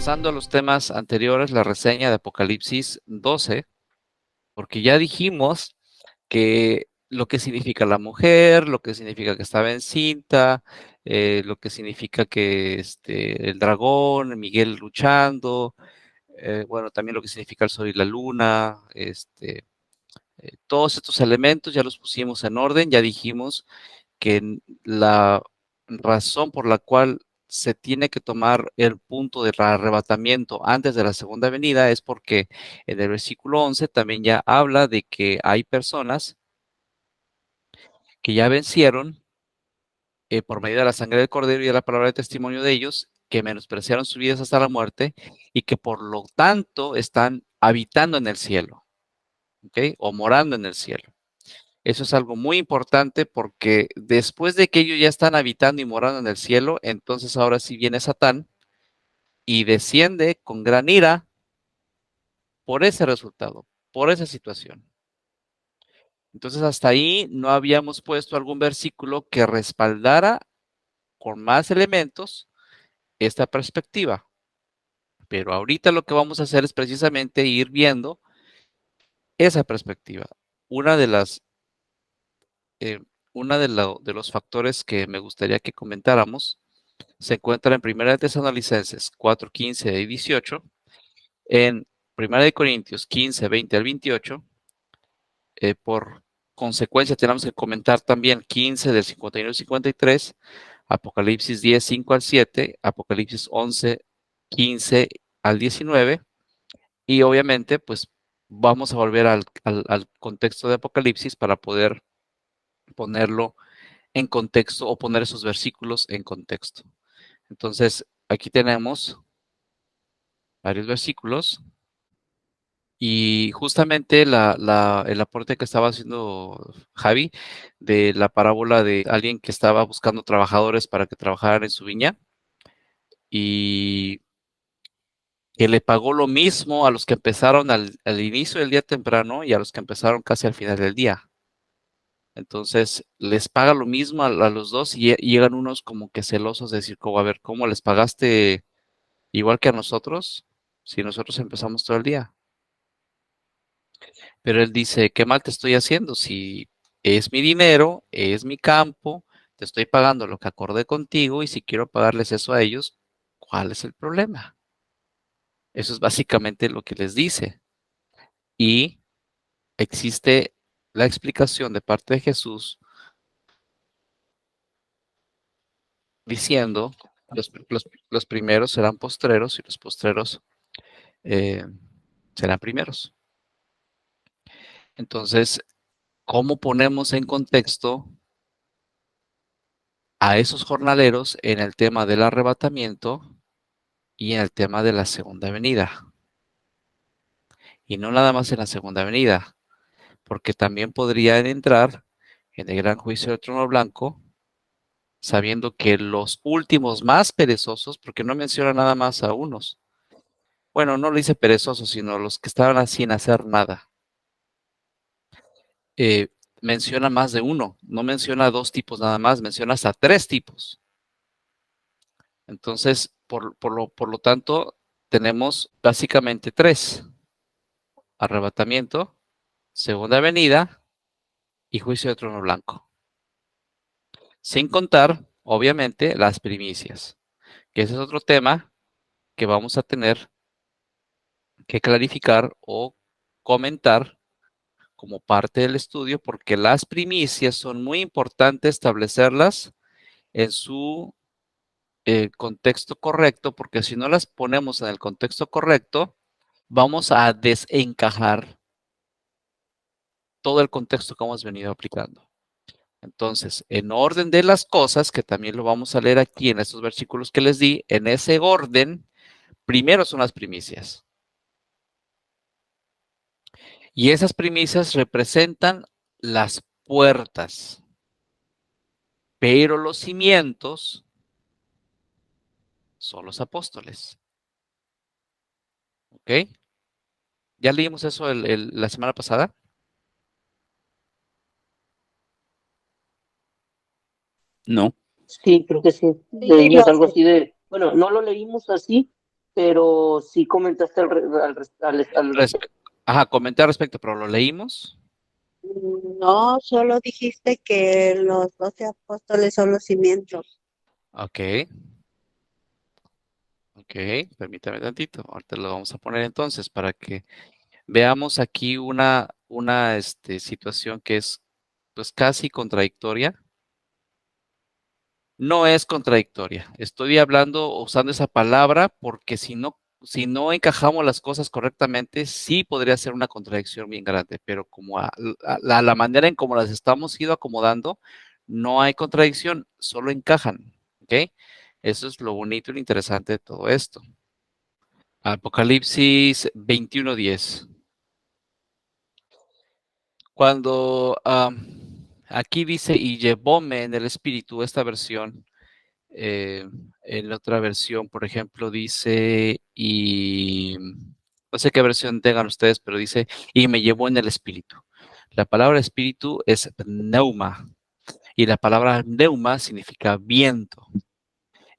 pasando a los temas anteriores, la reseña de Apocalipsis 12, porque ya dijimos que lo que significa la mujer, lo que significa que estaba encinta, lo que significa que el dragón, Miguel luchando, bueno, también lo que significa el sol y la luna, todos estos elementos ya los pusimos en orden, ya dijimos que la razón por la cual se tiene que tomar el punto del arrebatamiento antes de la segunda venida es porque en el versículo 11 también ya habla de que hay personas que ya vencieron por medio de la sangre del cordero y de la palabra de testimonio de ellos, que menospreciaron sus vidas hasta la muerte y que por lo tanto están habitando en el cielo, ¿ok? O morando en el cielo. Eso es algo muy importante porque después de que ellos ya están habitando y morando en el cielo, entonces ahora sí viene Satán y desciende con gran ira por ese resultado, por esa situación. Entonces hasta ahí no habíamos puesto algún versículo que respaldara con más elementos esta perspectiva. Pero ahorita lo que vamos a hacer es precisamente ir viendo esa perspectiva. Una de las, eh, de los factores que me gustaría que comentáramos se encuentra en 1 de Tesalonicenses 4, 15 y 18, en 1 de Corintios 15, 20 al 28, por consecuencia tenemos que comentar también 15 del 51 al 53, Apocalipsis 10, 5 al 7, Apocalipsis 11, 15 al 19, y obviamente pues vamos a volver al contexto de Apocalipsis para poder ponerlo en contexto o poner esos versículos en contexto. Entonces, aquí tenemos varios versículos y justamente el aporte que estaba haciendo Javi de la parábola de alguien que estaba buscando trabajadores para que trabajaran en su viña y que le pagó lo mismo a los que empezaron al inicio del día temprano y a los que empezaron casi al final del día. Entonces, les paga lo mismo a los dos y llegan unos como que celosos de decir, como, a ver, ¿cómo les pagaste igual que a nosotros si nosotros empezamos todo el día? Pero él dice, ¿qué mal te estoy haciendo? Si es mi dinero, es mi campo, te estoy pagando lo que acordé contigo y si quiero pagarles eso a ellos, ¿cuál es el problema? Eso es básicamente lo que les dice. Y existe la explicación de parte de Jesús diciendo, los primeros serán postreros y los postreros eh, serán primeros. Entonces, ¿cómo ponemos en contexto a esos jornaleros en el tema del arrebatamiento y en el tema de la segunda venida? Y no nada más en la segunda venida, porque también podrían entrar en el gran juicio del trono blanco, sabiendo que los últimos más perezosos, porque no menciona nada más a unos, bueno, no lo dice perezosos, sino los que estaban sin hacer nada, eh, menciona más de uno, no menciona dos tipos nada más, menciona hasta tres tipos. Entonces, por lo tanto, tenemos básicamente tres: arrebatamiento, segunda venida y juicio de trono blanco. Sin contar, obviamente, las primicias, que ese es otro tema que vamos a tener que clarificar o comentar como parte del estudio, porque las primicias son muy importantes establecerlas en su contexto correcto, porque si no las ponemos en el contexto correcto, vamos a desencajar todo el contexto que hemos venido aplicando. Entonces, en orden de las cosas, que también lo vamos a leer aquí en estos versículos que les di, en ese orden, primero son las primicias. Y esas primicias representan las puertas, pero los cimientos son los apóstoles. ¿Ok? ¿Ya leímos eso la semana pasada? No. Sí, creo que sí. Sí, Leímos algo así de, bueno, no lo leímos así, pero sí comentaste Ajá, comenté al respecto, pero lo leímos. No, solo dijiste que los 12 apóstoles son los cimientos. Ok, ok, permítame tantito. Ahorita lo vamos a poner entonces para que veamos aquí una situación que es pues casi contradictoria. No es contradictoria. Estoy hablando, usando esa palabra, porque si no encajamos las cosas correctamente, sí podría ser una contradicción bien grande, pero como a la manera en cómo las estamos ido acomodando, no hay contradicción, solo encajan, ¿ok? Eso es lo bonito y lo interesante de todo esto. Apocalipsis 21:10. Cuando aquí dice, y llevóme en el espíritu, esta versión. Eh, en la otra versión, por ejemplo, dice, y no sé qué versión tengan ustedes, pero dice, y me llevó en el espíritu. La palabra espíritu es pneuma, y la palabra pneuma significa viento.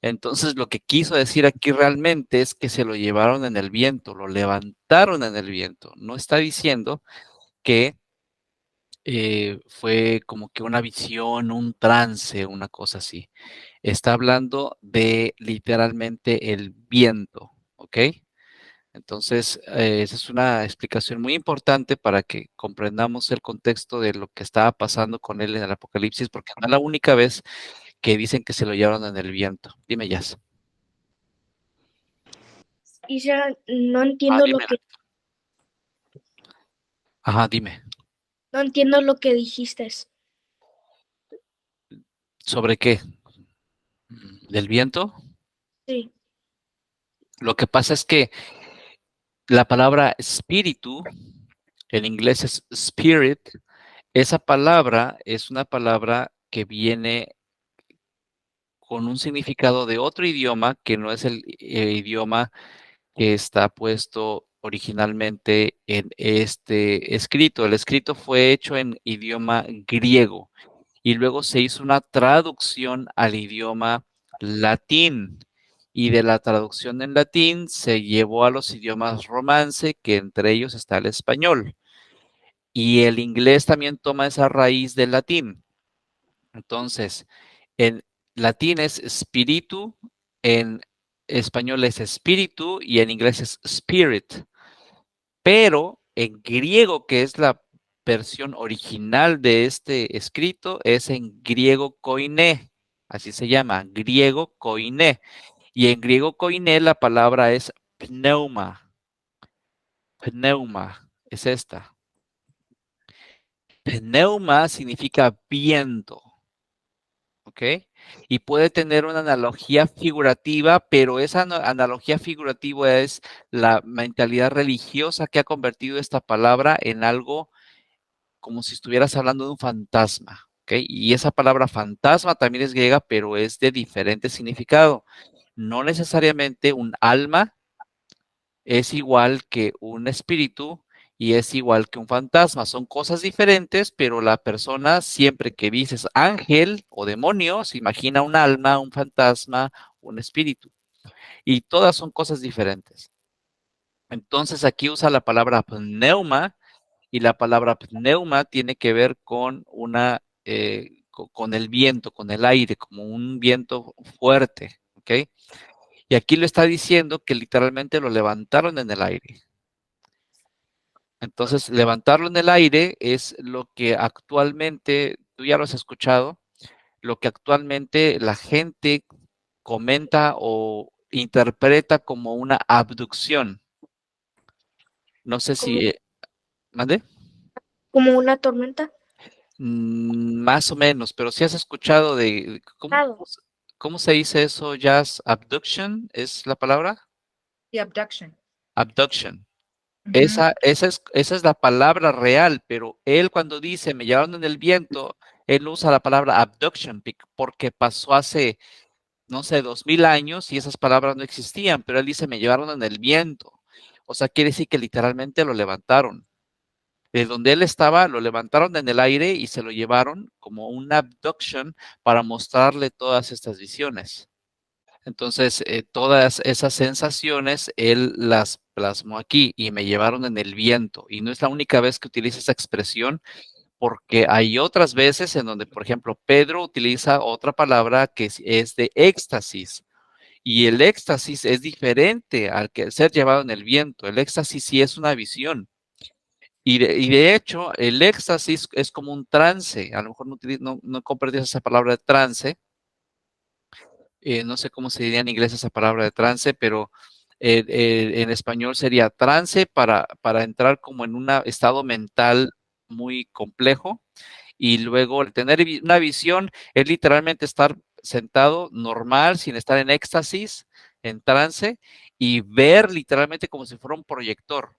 Entonces, lo que quiso decir aquí realmente es que se lo llevaron en el viento, lo levantaron en el viento. No está diciendo que fue como que una visión, un trance, una cosa así. Está hablando de literalmente el viento, ¿ok? Entonces, esa es una explicación muy importante para que comprendamos el contexto de lo que estaba pasando con él en el Apocalipsis, porque no es la única vez que dicen que se lo llevaron en el viento. Dime, Jazz. Isra, no Ah, entiendo lo dime. que, Ajá, dime. no entiendo lo que dijiste. ¿Sobre qué? ¿Del viento? Sí, Lo que pasa es que la palabra espíritu, en inglés es spirit, esa palabra es una palabra que viene con un significado de otro idioma que no es el idioma que está puesto originalmente en este escrito. El escrito fue hecho en idioma griego y luego se hizo una traducción al idioma latín. Y de la traducción en latín se llevó a los idiomas romance, que entre ellos está el español. Y el inglés también toma esa raíz del latín. Entonces, en latín es espíritu, en español es espíritu y en inglés es spirit. Pero en griego, que es la versión original de este escrito, es en griego koiné. Así se llama, griego koiné. Y en griego koiné la palabra es pneuma. Pneuma es esta. Pneuma significa viento. ¿Ok? Y puede tener una analogía figurativa, pero esa analogía figurativa es la mentalidad religiosa que ha convertido esta palabra en algo como si estuvieras hablando de un fantasma. ¿Ok? Y esa palabra fantasma también es griega, pero es de diferente significado. No necesariamente un alma es igual que un espíritu y es igual que un fantasma. Son cosas diferentes, pero la persona siempre que dices ángel o demonio, se imagina un alma, un fantasma, un espíritu. Y todas son cosas diferentes. Entonces aquí usa la palabra pneuma y la palabra pneuma tiene que ver con con el viento, con el aire, como un viento fuerte, ¿ok? Y aquí lo está diciendo que literalmente lo levantaron en el aire. Entonces, levantarlo en el aire es lo que actualmente, tú ya lo has escuchado, lo que actualmente la gente comenta o interpreta como una abducción. No sé como, si, ¿mande? como una tormenta. Más o menos, pero si has escuchado Claro. cómo se dice eso, Jazz? Abduction es la palabra. The abduction. Abduction. Ujú. Esa es la palabra real, pero él cuando dice me llevaron en el viento, él no usa la palabra abduction porque pasó hace, no sé, 2000 años y esas palabras no existían, pero él dice me llevaron en el viento. O sea, quiere decir que literalmente lo levantaron. De donde él estaba, lo levantaron en el aire y se lo llevaron como una abduction para mostrarle todas estas visiones. Entonces, todas esas sensaciones, él las plasmó aquí y me llevaron en el viento. Y no es la única vez que utiliza esa expresión, porque hay otras veces en donde, por ejemplo, Pedro utiliza otra palabra que es de éxtasis. Y el éxtasis es diferente al que ser llevado en el viento. El éxtasis sí es una visión. Y de hecho, el éxtasis es como un trance. A lo mejor no comprendías esa palabra de trance. No sé cómo se diría en inglés esa palabra de trance, pero en español sería trance para entrar como en un estado mental muy complejo. Y luego el tener una visión es literalmente estar sentado normal, sin estar en éxtasis, en trance, y ver literalmente como si fuera un proyector,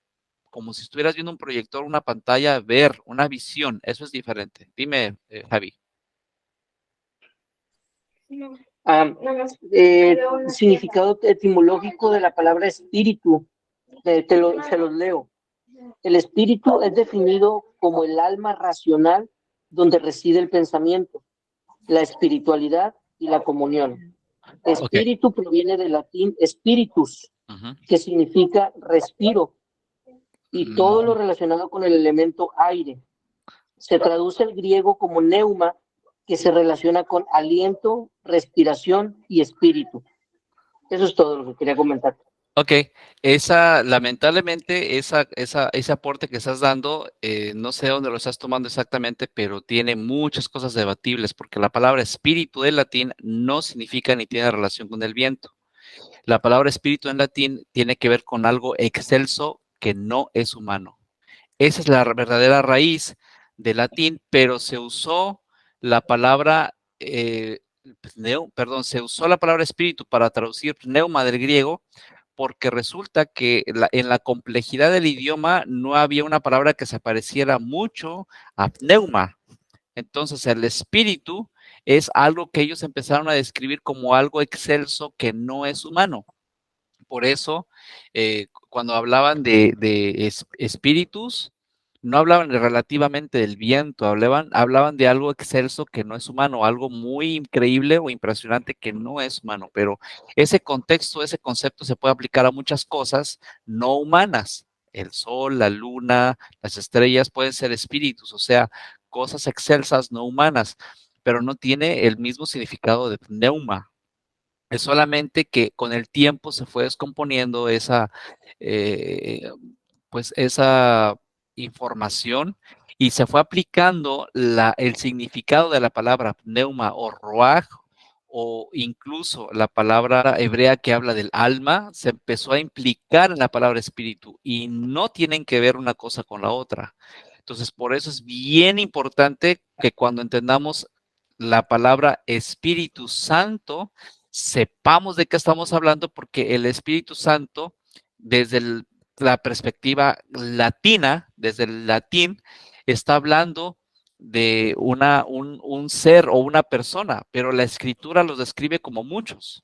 como si estuvieras viendo un proyector, una pantalla, ver una visión. Eso es diferente. Dime, Javi. No, Ah, nada más. significado etimológico de la palabra espíritu, se los leo. El espíritu es definido como el alma racional donde reside el pensamiento, la espiritualidad y la comunión. Ok. Espíritu proviene del latín spiritus, Ujú. que significa respiro, y todo lo relacionado con el elemento aire. Se traduce al griego como neuma, que se relaciona con aliento, respiración y espíritu. Eso es todo lo que quería comentar. Ok, lamentablemente, ese aporte que estás dando, no sé dónde lo estás tomando exactamente, pero tiene muchas cosas debatibles, porque la palabra espíritu en latín no significa ni tiene relación con el viento. La palabra espíritu en latín tiene que ver con algo excelso que no es humano. Esa es la verdadera raíz del latín, pero se usó la palabra, se usó la palabra espíritu para traducir pneuma del griego, porque resulta que en la complejidad del idioma no había una palabra que se pareciera mucho a pneuma. Entonces, el espíritu es algo que ellos empezaron a describir como algo excelso que no es humano. Por eso, cuando hablaban de espíritus, no hablaban relativamente del viento, hablaban de algo excelso que no es humano, algo muy increíble o impresionante que no es humano, pero ese contexto, ese concepto se puede aplicar a muchas cosas no humanas. El sol, la luna, las estrellas pueden ser espíritus, o sea, cosas excelsas no humanas, pero no tiene el mismo significado de pneuma. Es solamente que con el tiempo se fue descomponiendo eh, esa información y se fue aplicando el significado de la palabra pneuma o ruaj, o incluso la palabra hebrea que habla del alma, se empezó a implicar en la palabra espíritu y no tienen que ver una cosa con la otra. Entonces, por eso es bien importante que cuando entendamos la palabra Espíritu Santo, sepamos de qué estamos hablando, porque el Espíritu Santo, desde la perspectiva latina, desde el latín, está hablando de un ser o una persona, pero la escritura los describe como muchos.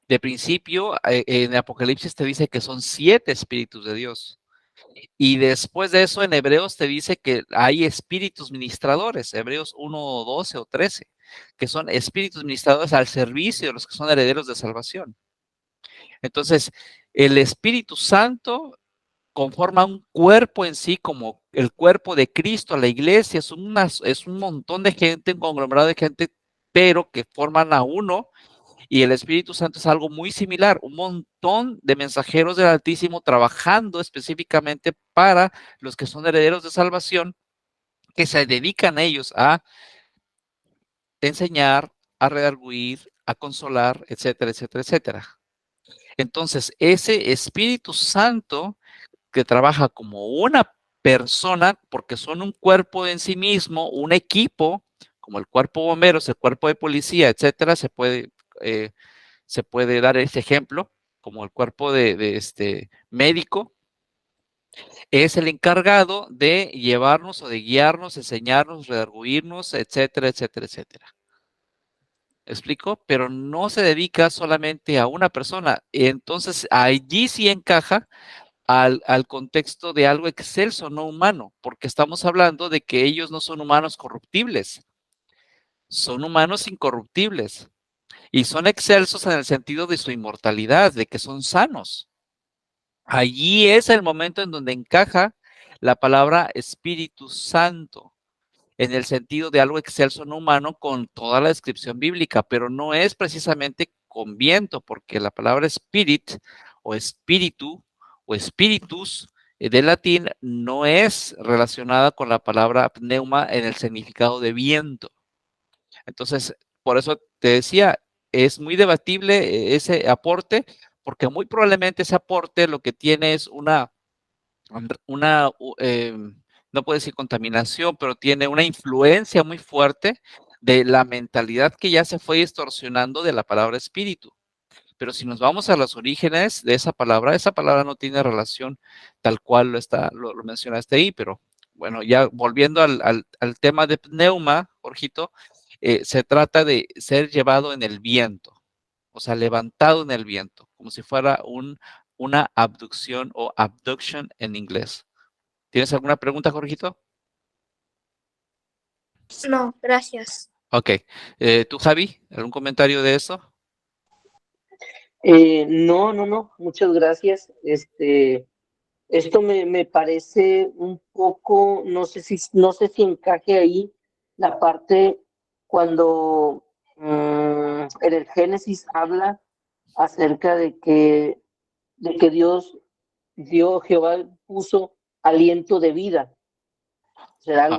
De principio, en Apocalipsis te dice que son 7 espíritus de Dios. Y después de eso, en Hebreos te dice que hay espíritus ministradores, Hebreos 1, 12 o 13, que son espíritus ministradores al servicio de los que son herederos de salvación. Entonces, el Espíritu Santo conforma un cuerpo en sí, como el cuerpo de Cristo, la iglesia, es un montón de gente, un conglomerado de gente, pero que forman a uno. Y el Espíritu Santo es algo muy similar, un montón de mensajeros del Altísimo trabajando específicamente para los que son herederos de salvación, que se dedican a ellos a enseñar, a redarguir, a consolar, etcétera, etcétera, etcétera. Entonces, ese Espíritu Santo que trabaja como una persona, porque son un cuerpo en sí mismo, un equipo, como el cuerpo de bomberos, el cuerpo de policía, etcétera, se puede dar ese ejemplo, como el cuerpo de este médico, es el encargado de llevarnos o de guiarnos, enseñarnos, redarguirnos, etcétera, etcétera, etcétera. ¿Explico? Pero no se dedica solamente a una persona. Entonces, allí sí encaja al contexto de algo excelso, no humano, porque estamos hablando de que ellos no son humanos corruptibles, son humanos incorruptibles. y son excelsos en el sentido de su inmortalidad, de que son sanos. Allí es el momento en donde encaja la palabra Espíritu Santo, en el sentido de algo excelso no humano con toda la descripción bíblica, pero no es precisamente con viento, porque la palabra spirit o espíritu o spiritus del latín no es relacionada con la palabra pneuma en el significado de viento. Entonces, por eso te decía, es muy debatible ese aporte, porque muy probablemente ese aporte lo que tiene es una no puedo decir contaminación, pero tiene una influencia muy fuerte de la mentalidad que ya se fue distorsionando de la palabra espíritu. Pero si nos vamos a los orígenes de esa palabra no tiene relación tal cual lo mencionaste ahí, pero bueno, ya volviendo al tema de pneuma, Jorgito, se trata de ser llevado en el viento, o sea, levantado en el viento, como si fuera una abducción o abduction en inglés. ¿Tienes alguna pregunta, Jorgito? No, gracias. Ok. ¿Tú, Javi, algún comentario de eso? No, muchas gracias. Esto me parece un poco, no sé si encaje ahí la parte cuando en el Génesis habla acerca de que Jehová puso aliento de vida. O sea, Ah,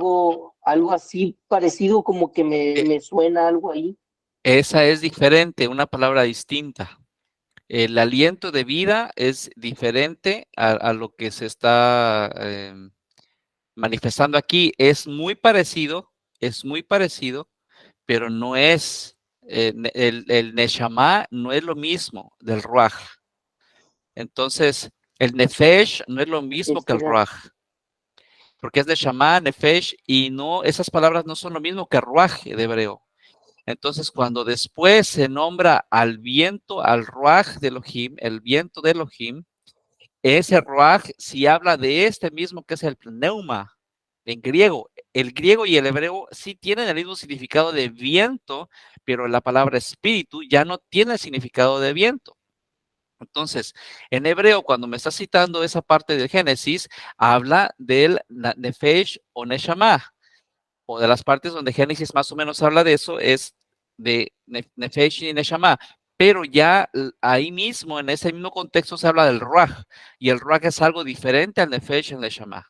algo así parecido, como que me suena algo ahí. esa es diferente, una palabra distinta. El aliento de vida es diferente a lo que se está manifestando aquí. Es muy parecido, pero no es, el Neshama no es lo mismo del Ruach. Entonces, el Nefesh no es lo mismo que el Será. Ruach, porque es Neshama, Nefesh, y no, esas palabras no son lo mismo que Ruach de hebreo. Entonces, cuando después se nombra al viento, al Ruach de Elohim, el viento de Elohim, ese Ruach sí habla de este mismo que es el pneuma en griego. El griego y el hebreo sí tienen el mismo significado de viento, pero la palabra espíritu ya no tiene el significado de viento. Entonces, en hebreo, cuando me está citando esa parte del Génesis, habla del Nefesh o Neshama, o de las partes donde Génesis más o menos habla de eso, es de Nefesh y Neshama. Pero ya ahí mismo, en ese mismo contexto, se habla del Ruach, y el Ruach es algo diferente al Nefesh y al Neshama.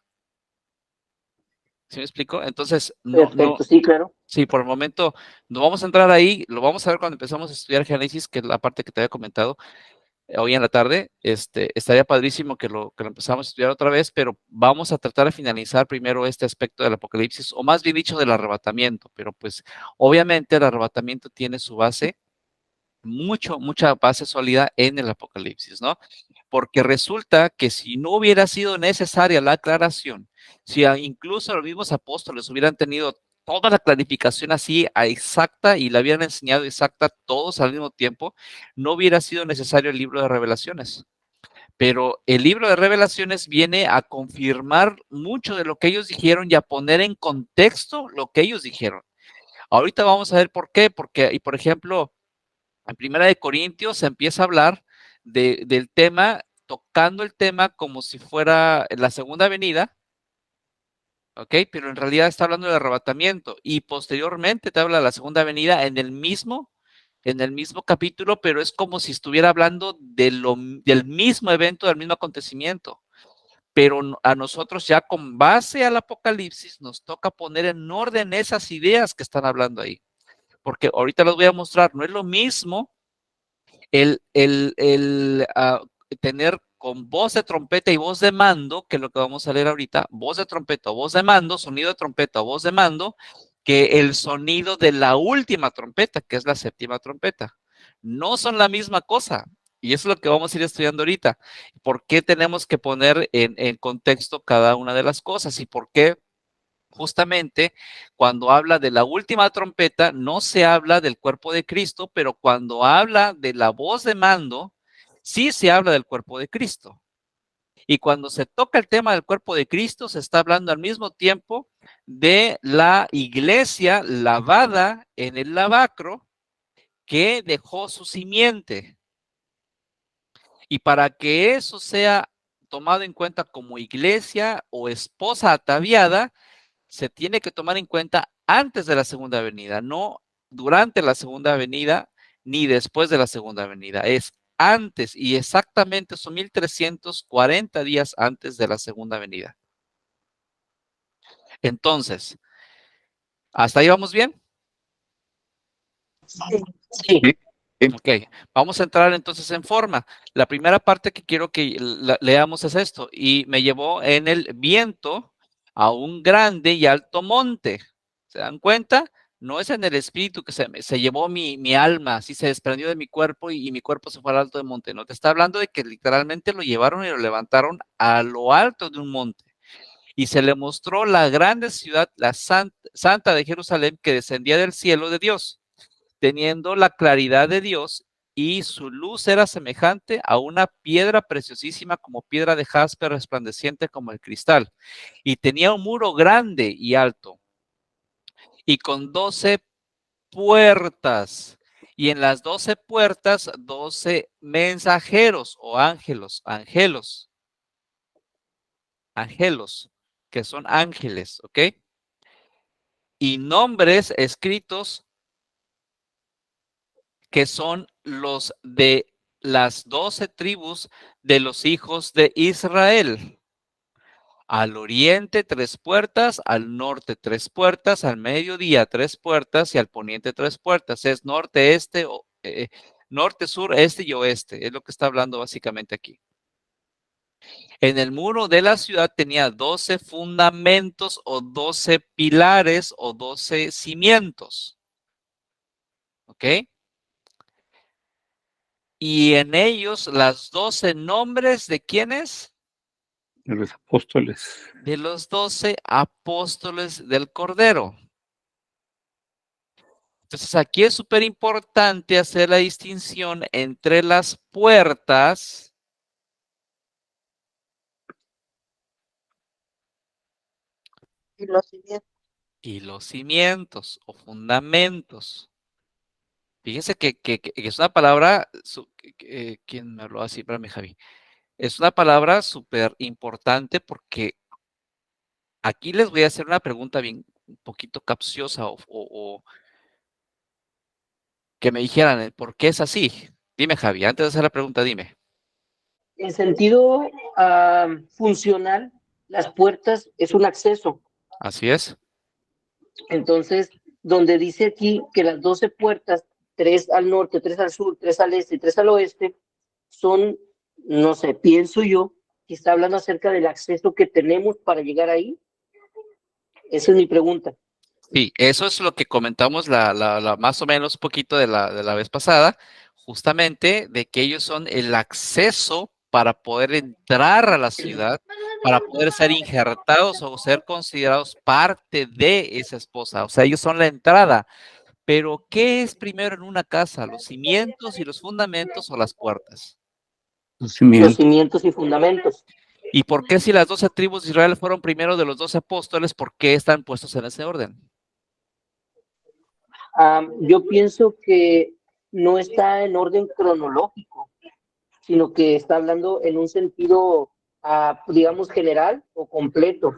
¿Sí me explico? Entonces, Perfecto, sí, claro. sí, por el momento no vamos a entrar ahí, lo vamos a ver cuando empezamos a estudiar Génesis, que es la parte que te había comentado hoy en la tarde. Estaría padrísimo que lo empezamos a estudiar otra vez, pero vamos a tratar de finalizar primero este aspecto del Apocalipsis, o más bien dicho, del arrebatamiento. Pero pues, obviamente el arrebatamiento tiene su base, mucha base sólida en el Apocalipsis, ¿no? Porque resulta que si no hubiera sido necesaria la aclaración, si incluso los mismos apóstoles hubieran tenido toda la clarificación así exacta y la hubieran enseñado exacta todos al mismo tiempo, no hubiera sido necesario el libro de Revelaciones. Pero el libro de Revelaciones viene a confirmar mucho de lo que ellos dijeron y a poner en contexto lo que ellos dijeron. Ahorita vamos a ver por qué, porque, y por ejemplo, en Primera de Corintios se empieza a hablar del tema, tocando el tema como si fuera la segunda venida, ¿ok? Pero en realidad está hablando del arrebatamiento, y posteriormente te habla de la segunda venida en el mismo capítulo, pero es como si estuviera hablando del mismo evento, del mismo acontecimiento. Pero a nosotros, ya con base al Apocalipsis, nos toca poner en orden esas ideas que están hablando ahí. Porque ahorita les voy a mostrar, no es lo mismo el tener con voz de trompeta y voz de mando, que es lo que vamos a leer ahorita, voz de trompeta o voz de mando, sonido de trompeta o voz de mando, que el sonido de la última trompeta, que es la séptima trompeta. No son la misma cosa. Y eso es lo que vamos a ir estudiando ahorita. ¿Por qué tenemos que poner en contexto cada una de las cosas? ¿Y por qué justamente cuando habla de la última trompeta no se habla del cuerpo de Cristo, pero cuando habla de la voz de mando, sí se habla del cuerpo de Cristo? Y cuando se toca el tema del cuerpo de Cristo, se está hablando al mismo tiempo de la iglesia lavada en el lavacro, que dejó su simiente. Y para que eso sea tomado en cuenta como iglesia o esposa ataviada, se tiene que tomar en cuenta antes de la segunda venida, no durante la segunda venida ni después de la segunda venida. Es antes, y exactamente son 1340 días antes de la segunda venida. Entonces, ¿hasta ahí vamos bien? Sí. Sí, Ok, vamos a entrar entonces en forma. La primera parte que quiero que leamos es esto: y me llevó en el viento a un grande y alto monte. ¿Se dan cuenta? No es en el espíritu que se llevó mi alma, así se desprendió de mi cuerpo y mi cuerpo se fue al alto del monte. No, te está hablando de que literalmente lo llevaron y lo levantaron a lo alto de un monte. Y se le mostró la grande ciudad, la santa de Jerusalén, que descendía del cielo de Dios, teniendo la claridad de Dios, y su luz era semejante a una piedra preciosísima, como piedra de jaspe, resplandeciente como el cristal. Y tenía un muro grande y alto, y con 12 puertas, y en las 12 puertas 12 mensajeros o angelos, que son ángeles, ¿ok? Y nombres escritos que son los de las 12 tribus de los hijos de Israel. Al oriente 3 puertas, al norte 3 puertas, al mediodía 3 puertas y al poniente 3 puertas. Es norte, norte, sur, este y oeste. Es lo que está hablando básicamente aquí. En el muro de la ciudad tenía 12 fundamentos o 12 pilares o 12 cimientos. ¿Ok? Y en ellos las 12 nombres de quiénes? De los apóstoles. De los 12 apóstoles del Cordero. Entonces aquí es súper importante hacer la distinción entre las puertas Y los cimientos. y los cimientos o fundamentos. Fíjense que es una palabra, ¿quién me habló así? Espérame, Javi. Es una palabra súper importante porque aquí les voy a hacer una pregunta bien un poquito capciosa o que me dijeran por qué es así. Dime, Javi, antes de hacer la pregunta, dime. en sentido funcional, las puertas es un acceso. Así es. Entonces, donde dice aquí que las 12 puertas, 3 al norte, 3 al sur, 3 al este y 3 al oeste, son, no sé, pienso yo, que está hablando acerca del acceso que tenemos para llegar ahí. Esa es mi pregunta. Sí, eso es lo que comentamos más o menos un poquito de la vez pasada, justamente de que ellos son el acceso para poder entrar a la ciudad, para poder ser injertados o ser considerados parte de esa esposa. O sea, ellos son la entrada. Pero, ¿qué es primero en una casa? ¿Los cimientos y los fundamentos o las puertas? Los Los cimientos. cimientos y fundamentos. ¿Y por qué si las 12 tribus de Israel fueron primero de los 12 apóstoles, por qué están puestos en ese orden? Yo pienso que no está en orden cronológico, sino que está hablando en un sentido, digamos, general o completo.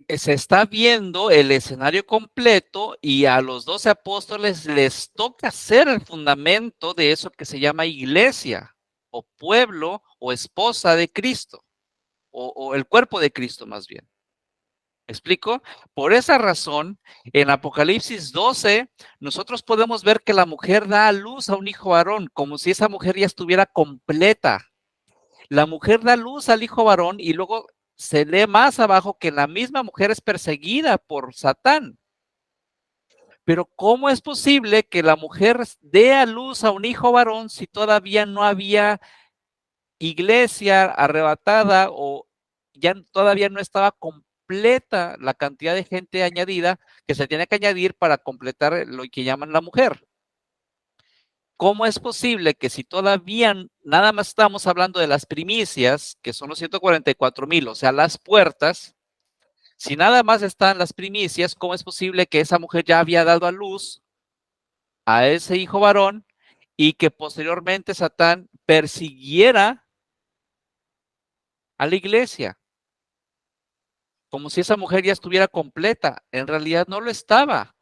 Se está viendo el escenario completo y a los 12 apóstoles les toca hacer el fundamento de eso que se llama iglesia o pueblo o esposa de Cristo o el cuerpo de Cristo más bien. ¿Me explico? Por esa razón, en Apocalipsis 12, nosotros podemos ver que la mujer da a luz a un hijo varón, como si esa mujer ya estuviera completa. La mujer da luz al hijo varón y luego se lee más abajo que la misma mujer es perseguida por Satán. Pero ¿cómo es posible que la mujer dé a luz a un hijo varón si todavía no había iglesia arrebatada o ya todavía no estaba completa la cantidad de gente añadida que se tiene que añadir para completar lo que llaman la mujer? ¿Cómo es posible que si todavía nada más estamos hablando de las primicias, que son los 144,000, o sea, las puertas, si nada más están las primicias, cómo es posible que esa mujer ya había dado a luz a ese hijo varón y que posteriormente Satán persiguiera a la iglesia, como si esa mujer ya estuviera completa. En realidad no lo estaba.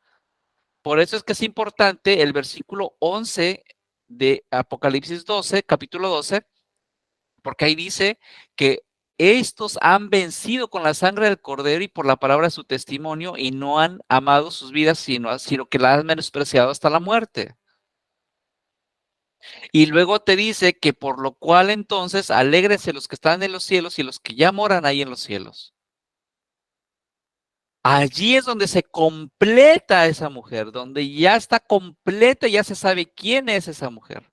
Por eso es que es importante el versículo 11 de Apocalipsis 12, capítulo 12, porque ahí dice que estos han vencido con la sangre del cordero y por la palabra de su testimonio y no han amado sus vidas, sino que la han menospreciado hasta la muerte. Y luego te dice que por lo cual entonces alégrense los que están en los cielos y los que ya moran ahí en los cielos. Allí es donde se completa esa mujer, donde ya está completa, ya se sabe quién es esa mujer.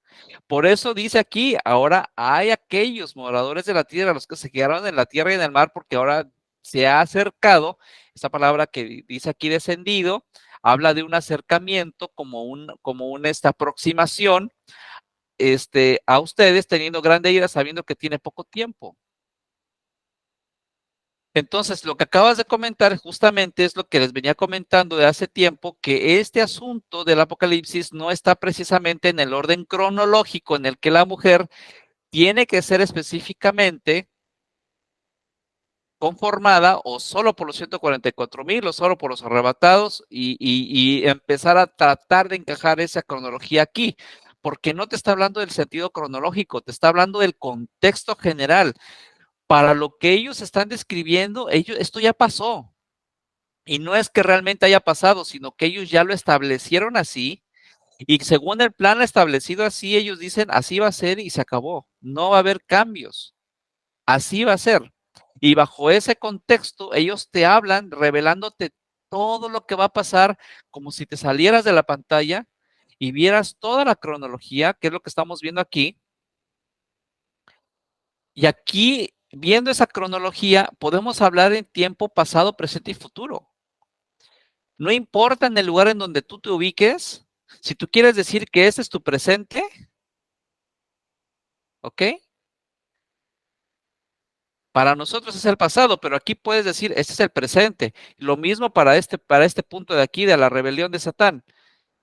Por eso dice aquí, ahora hay aquellos moradores de la tierra, los que se quedaron en la tierra y en el mar, porque ahora se ha acercado, esa palabra que dice aquí descendido, habla de un acercamiento como esta aproximación a ustedes teniendo grande ira sabiendo que tiene poco tiempo. Entonces, lo que acabas de comentar justamente es lo que les venía comentando de hace tiempo, que este asunto del Apocalipsis no está precisamente en el orden cronológico en el que la mujer tiene que ser específicamente conformada o solo por los 144,000 o solo por los arrebatados y empezar a tratar de encajar esa cronología aquí, porque no te está hablando del sentido cronológico, te está hablando del contexto general. Para lo que ellos están describiendo, esto ya pasó. Y no es que realmente haya pasado, sino que ellos ya lo establecieron así. Y según el plan establecido así, ellos dicen, así va a ser y se acabó. No va a haber cambios. Así va a ser. Y bajo ese contexto, ellos te hablan revelándote todo lo que va a pasar, como si te salieras de la pantalla y vieras toda la cronología, que es lo que estamos viendo aquí. Y aquí, viendo esa cronología, podemos hablar en tiempo pasado, presente y futuro. No importa en el lugar en donde tú te ubiques, si tú quieres decir que ese es tu presente, ¿ok? Para nosotros es el pasado, pero aquí puedes decir, este es el presente. Lo mismo para este punto de aquí, de la rebelión de Satán,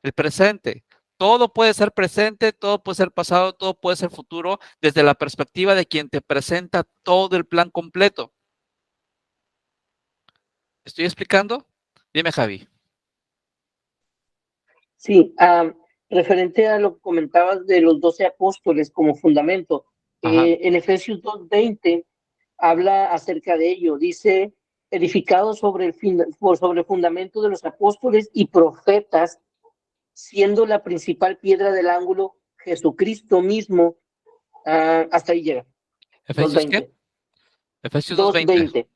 el presente. Todo puede ser presente, todo puede ser pasado, todo puede ser futuro, desde la perspectiva de quien te presenta todo el plan completo. ¿Estoy explicando? Dime, Javi. Sí, referente a lo que comentabas de los 12 apóstoles como fundamento, Ajá. en Efesios 2:20 habla acerca de ello, dice, edificado sobre el fundamento de los apóstoles y profetas, siendo la principal piedra del ángulo Jesucristo mismo, hasta ahí llega, ¿Efesios qué? 2:20. Efesios 2:20. 2:20,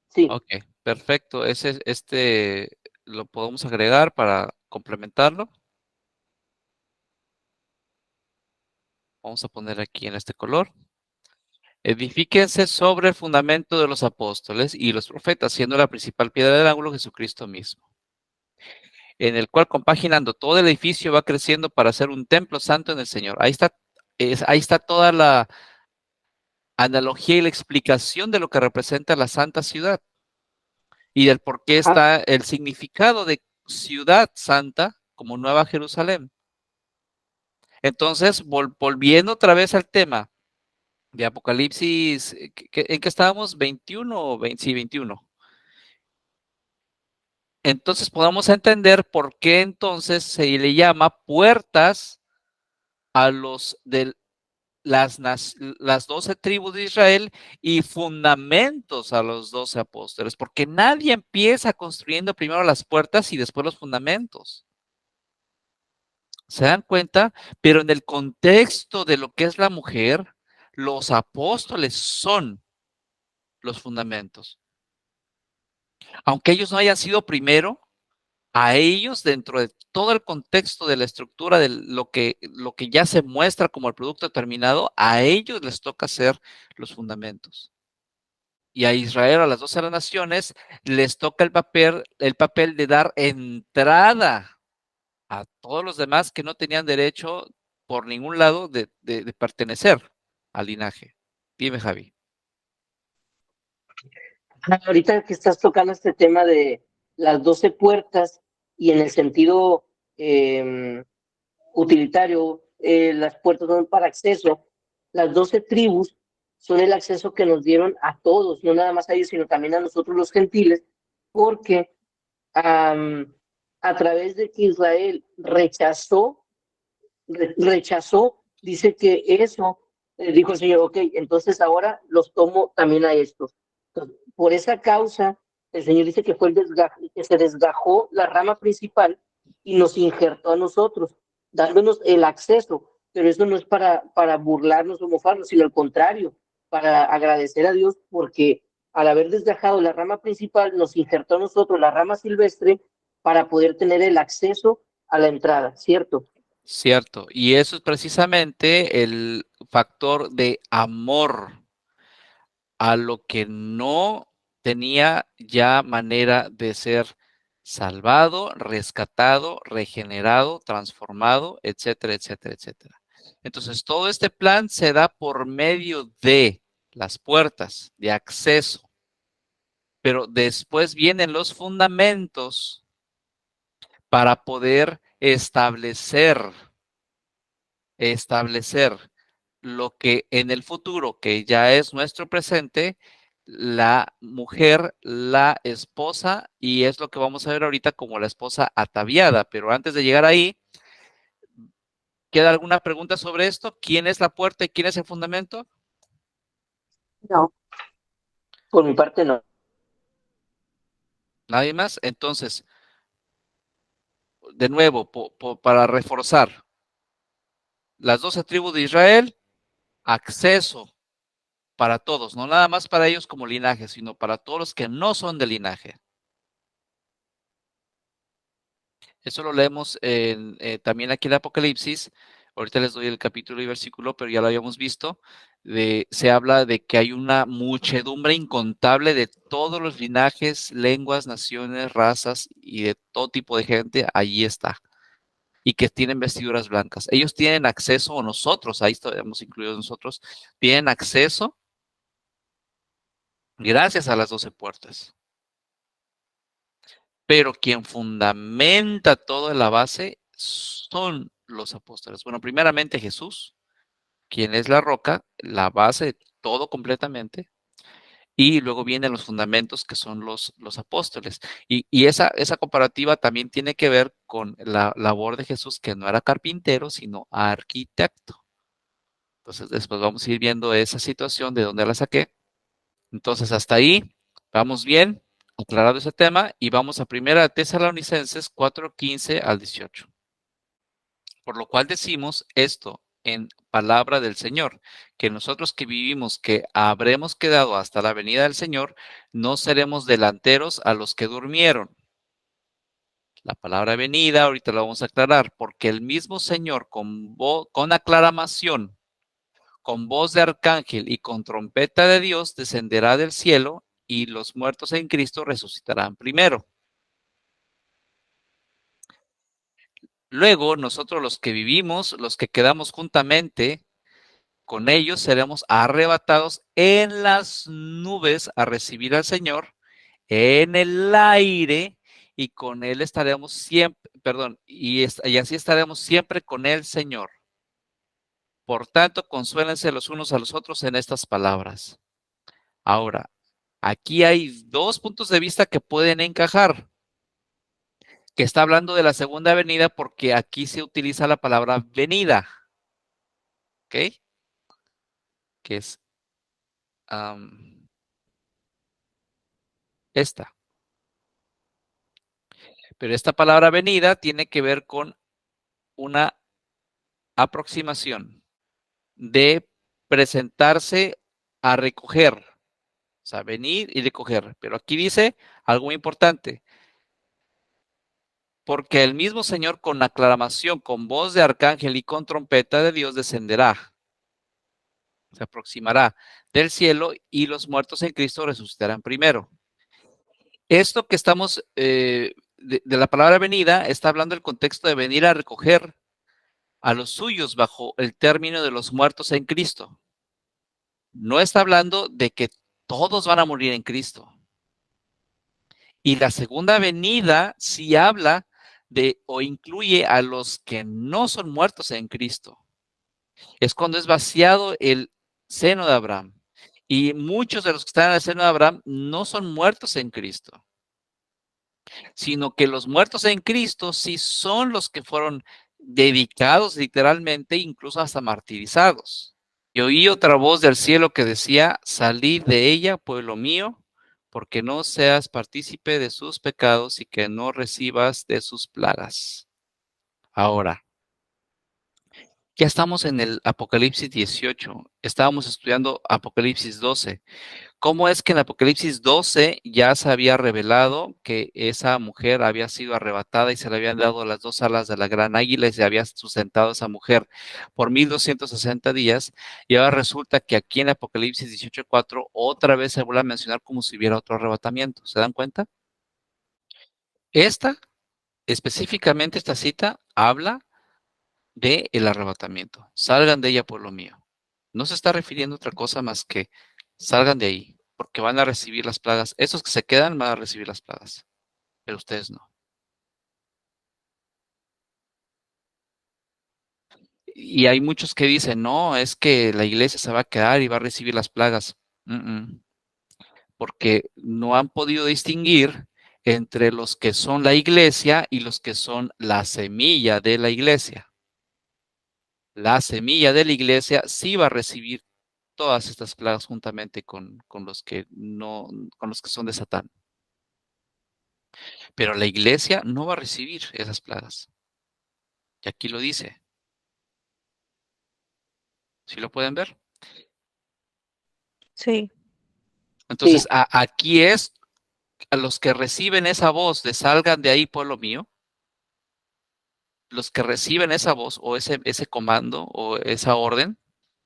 sí. Ok, perfecto. Lo podemos agregar para complementarlo. Vamos a poner aquí en este color. Edifíquense sobre el fundamento de los apóstoles y los profetas, siendo la principal piedra del ángulo Jesucristo mismo, en el cual compaginando todo el edificio va creciendo para ser un templo santo en el Señor. Ahí está toda la analogía y la explicación de lo que representa la santa ciudad y del por qué Ajá. está el significado de ciudad santa como Nueva Jerusalén. Entonces, volviendo otra vez al tema de Apocalipsis, ¿en qué estábamos? 21 o 20, sí, 21. Entonces podamos entender por qué entonces se le llama puertas a los de las 12 tribus de Israel y fundamentos a los 12 apóstoles, porque nadie empieza construyendo primero las puertas y después los fundamentos. ¿Se dan cuenta? Pero en el contexto de lo que es la mujer, los apóstoles son los fundamentos. Aunque ellos no hayan sido primero, a ellos, dentro de todo el contexto de la estructura de lo que ya se muestra como el producto terminado, a ellos les toca hacer los fundamentos. Y a Israel, a las 12 naciones, les toca el papel de dar entrada a todos los demás que no tenían derecho por ningún lado de pertenecer al linaje. Dime, Javi. Ahorita que estás tocando este tema de las 12 puertas y en el sentido utilitario, las puertas son para acceso. Las 12 tribus son el acceso que nos dieron a todos, no nada más a ellos, sino también a nosotros los gentiles, porque a través de que Israel rechazó, dice que eso, dijo el Señor, ok, entonces ahora los tomo también a estos. Entonces, por esa causa, el Señor dice que fue que se desgajó la rama principal y nos injertó a nosotros, dándonos el acceso, pero eso no es para burlarnos o mofarnos, sino al contrario, para agradecer a Dios porque al haber desgajado la rama principal, nos injertó a nosotros la rama silvestre para poder tener el acceso a la entrada, ¿cierto? Cierto. Y eso es precisamente el factor de amor a lo que no tenía ya manera de ser salvado, rescatado, regenerado, transformado, etcétera, etcétera, etcétera. Entonces, todo este plan se da por medio de las puertas de acceso, pero después vienen los fundamentos para poder establecer lo que en el futuro, que ya es nuestro presente, la mujer, la esposa, y es lo que vamos a ver ahorita como la esposa ataviada. Pero antes de llegar ahí, ¿queda alguna pregunta sobre esto? ¿Quién es la puerta y quién es el fundamento? No, Por mi parte, no. ¿Nadie más? Entonces, de nuevo, para reforzar, las 12 tribus de Israel, acceso para todos, no nada más para ellos como linaje, sino para todos los que no son de linaje. Eso lo leemos también aquí en Apocalipsis. Ahorita les doy el capítulo y versículo, pero ya lo habíamos visto. Se habla de que hay una muchedumbre incontable de todos los linajes, lenguas, naciones, razas y de todo tipo de gente. Allí está. Y que tienen vestiduras blancas. Ellos tienen acceso, o nosotros, ahí estamos incluidos nosotros, tienen acceso gracias a las 12 puertas. Pero quien fundamenta toda la base son los apóstoles. Bueno, primeramente Jesús, quien es la roca, la base de todo completamente, y luego vienen los fundamentos que son los apóstoles. Y esa comparativa también tiene que ver con la labor de Jesús, que no era carpintero, sino arquitecto. Entonces, después vamos a ir viendo esa situación, de dónde la saqué. Entonces, hasta ahí, vamos bien, aclarado ese tema, y vamos a 1 Tesalonicenses 4:15 al 18. Por lo cual decimos esto en palabra del Señor, que nosotros que vivimos, que habremos quedado hasta la venida del Señor, no seremos delanteros a los que durmieron. La palabra venida, ahorita la vamos a aclarar, porque el mismo Señor con aclamación, con voz de arcángel y con trompeta de Dios descenderá del cielo y los muertos en Cristo resucitarán primero. Luego nosotros los que vivimos, los que quedamos juntamente con ellos, seremos arrebatados en las nubes a recibir al Señor en el aire y con Él estaremos siempre, y así estaremos siempre con el Señor. Por tanto, consuélense los unos a los otros en estas palabras. Ahora, aquí hay dos puntos de vista que pueden encajar, que está hablando de la segunda venida porque aquí se utiliza la palabra venida, ¿ok? Que es esta. Pero esta palabra venida tiene que ver con una aproximación de presentarse a recoger, o sea, venir y recoger. Pero aquí dice algo muy importante, porque el mismo Señor con aclamación, con voz de arcángel y con trompeta de Dios descenderá, se aproximará del cielo y los muertos en Cristo resucitarán primero. Esto que estamos, de la palabra venida, está hablando del contexto de venir a recoger a los suyos bajo el término de los muertos en Cristo. No está hablando de que todos van a morir en Cristo. Y la segunda venida sí habla o incluye a los que no son muertos en Cristo. Es cuando es vaciado el seno de Abraham. Y muchos de los que están en el seno de Abraham no son muertos en Cristo, sino que los muertos en Cristo sí son los que fueron dedicados literalmente, incluso hasta martirizados. Y oí otra voz del cielo que decía: salid de ella, pueblo mío, porque no seas partícipe de sus pecados y que no recibas de sus plagas. Ahora, ya estamos en el Apocalipsis 18, estábamos estudiando Apocalipsis 12. ¿Cómo es que en Apocalipsis 12 ya se había revelado que esa mujer había sido arrebatada y se le habían dado las dos alas de la gran águila y se había sustentado esa mujer por 1260 días? Y ahora resulta que aquí en Apocalipsis 18:4 otra vez se vuelve a mencionar como si hubiera otro arrebatamiento. ¿Se dan cuenta? Específicamente esta cita habla de el arrebatamiento. Salgan de ella, pueblo mío. No se está refiriendo a otra cosa más que salgan de ahí, porque van a recibir las plagas. Esos que se quedan van a recibir las plagas, pero ustedes no. Y hay muchos que dicen, no, es que la iglesia se va a quedar y va a recibir las plagas. Porque no han podido distinguir entre los que son la iglesia y los que son la semilla de la iglesia. La semilla de la iglesia sí va a recibir todas estas plagas juntamente con los que no, con los que son de Satán. Pero la iglesia no va a recibir esas plagas. Y aquí lo dice. ¿Sí lo pueden ver? Sí. Entonces, Sí. aquí es a los que reciben esa voz de salgan de ahí, pueblo mío. Los que reciben esa voz o ese comando o esa orden,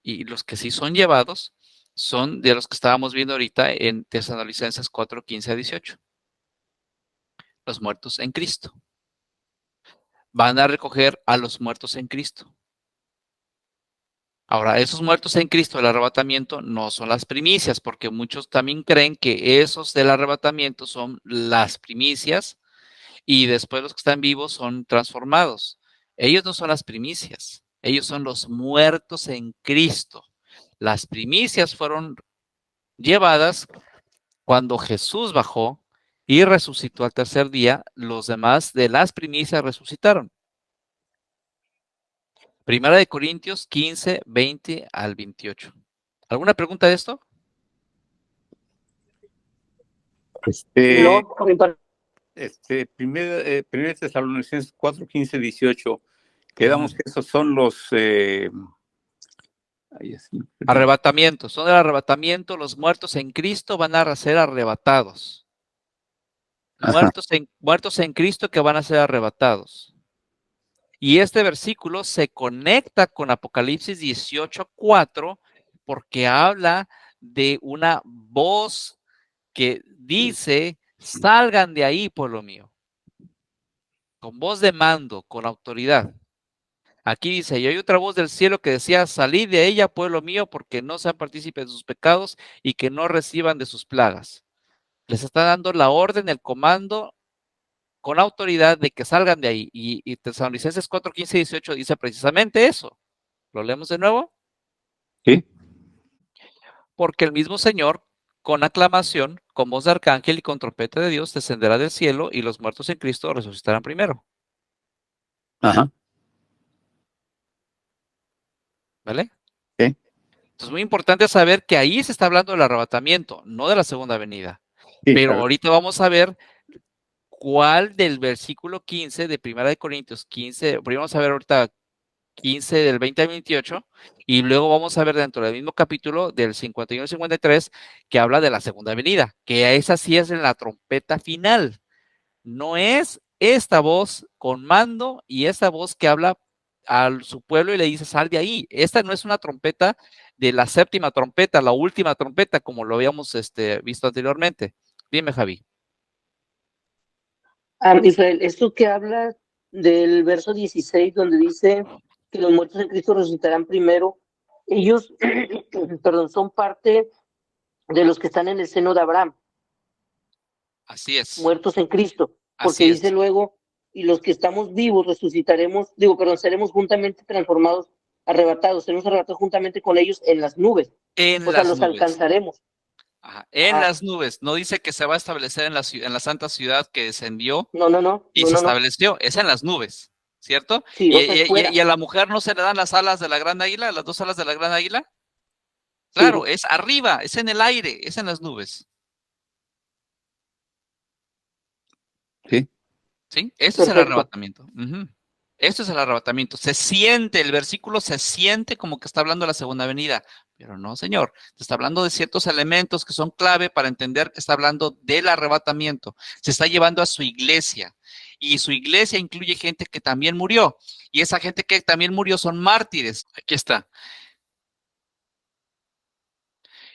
y los que sí son llevados, son de los que estábamos viendo ahorita en Tesalonicenses 4:15-18. Los muertos en Cristo. Van a recoger a los muertos en Cristo. Ahora, esos muertos en Cristo del arrebatamiento no son las primicias, porque muchos también creen que esos del arrebatamiento son las primicias y después los que están vivos son transformados. Ellos no son las primicias, ellos son los muertos en Cristo. Las primicias fueron llevadas cuando Jesús bajó y resucitó al tercer día. Los demás de las primicias resucitaron. Primera de Corintios 15, 20 al 28. ¿Alguna pregunta de esto? No, por mi parte. Primera Tesalonicenses 4, 15, 18. Quedamos que esos son los arrebatamientos. Son del arrebatamiento. Los muertos en Cristo van a ser arrebatados. Muertos en Cristo que van a ser arrebatados. Y este versículo se conecta con Apocalipsis 18:4 porque habla de una voz que dice: salgan de ahí, pueblo mío. Con voz de mando, con autoridad. Aquí dice: y hay otra voz del cielo que decía: salid de ella, pueblo mío, porque no sean partícipes de sus pecados y que no reciban de sus plagas. Les está dando la orden, el comando, con autoridad de que salgan de ahí. Y Tesalonicenses 4, 15 y 18 dice precisamente eso. ¿Lo leemos de nuevo? Sí. Porque el mismo Señor, con aclamación, con voz de arcángel y con trompeta de Dios, descenderá del cielo y los muertos en Cristo resucitarán primero. Ajá. ¿Vale? Sí. Entonces, muy importante saber que ahí se está hablando del arrebatamiento, no de la segunda venida. Sí, Pero claro. ahorita vamos a ver cuál del versículo 15 de Primera de Corintios 15, primero vamos a ver ahorita 15 del 20 al 28, y luego vamos a ver dentro del mismo capítulo del 51 al 53 que habla de la segunda venida, que esa sí es en la trompeta final. No es esta voz con mando y esta voz que habla a su pueblo y le dice: sal de ahí. Esta no es una trompeta de la séptima trompeta, la última trompeta, como lo habíamos visto anteriormente. Dime, Javi. Israel, esto que habla del verso 16, donde dice que los muertos en Cristo resucitarán primero, ellos, perdón, son parte de los que están en el seno de Abraham, Así es. muertos en Cristo, porque Así dice es. luego, y los que estamos vivos resucitaremos, seremos juntamente transformados, seremos arrebatados juntamente con ellos en las nubes. En O sea, las los nubes. alcanzaremos. Ajá, en Ajá. las nubes. No dice que se va a establecer en la santa ciudad que descendió No. y se estableció. Es en las nubes, ¿cierto? Sí, o sea, es fuera. Y a la mujer no se le dan las alas de la gran águila, las 2 alas de la gran águila. Sí. Claro, es arriba, es en el aire, es en las nubes. Sí. ¿Sí? Eso es el Perfecto. arrebatamiento. Ujú. Esto es el arrebatamiento. Se siente, el versículo se siente como que está hablando de la segunda venida, pero no, señor. Se está hablando de ciertos elementos que son clave para entender que está hablando del arrebatamiento. Se está llevando a su iglesia y su iglesia incluye gente que también murió y esa gente que también murió son mártires. Aquí está.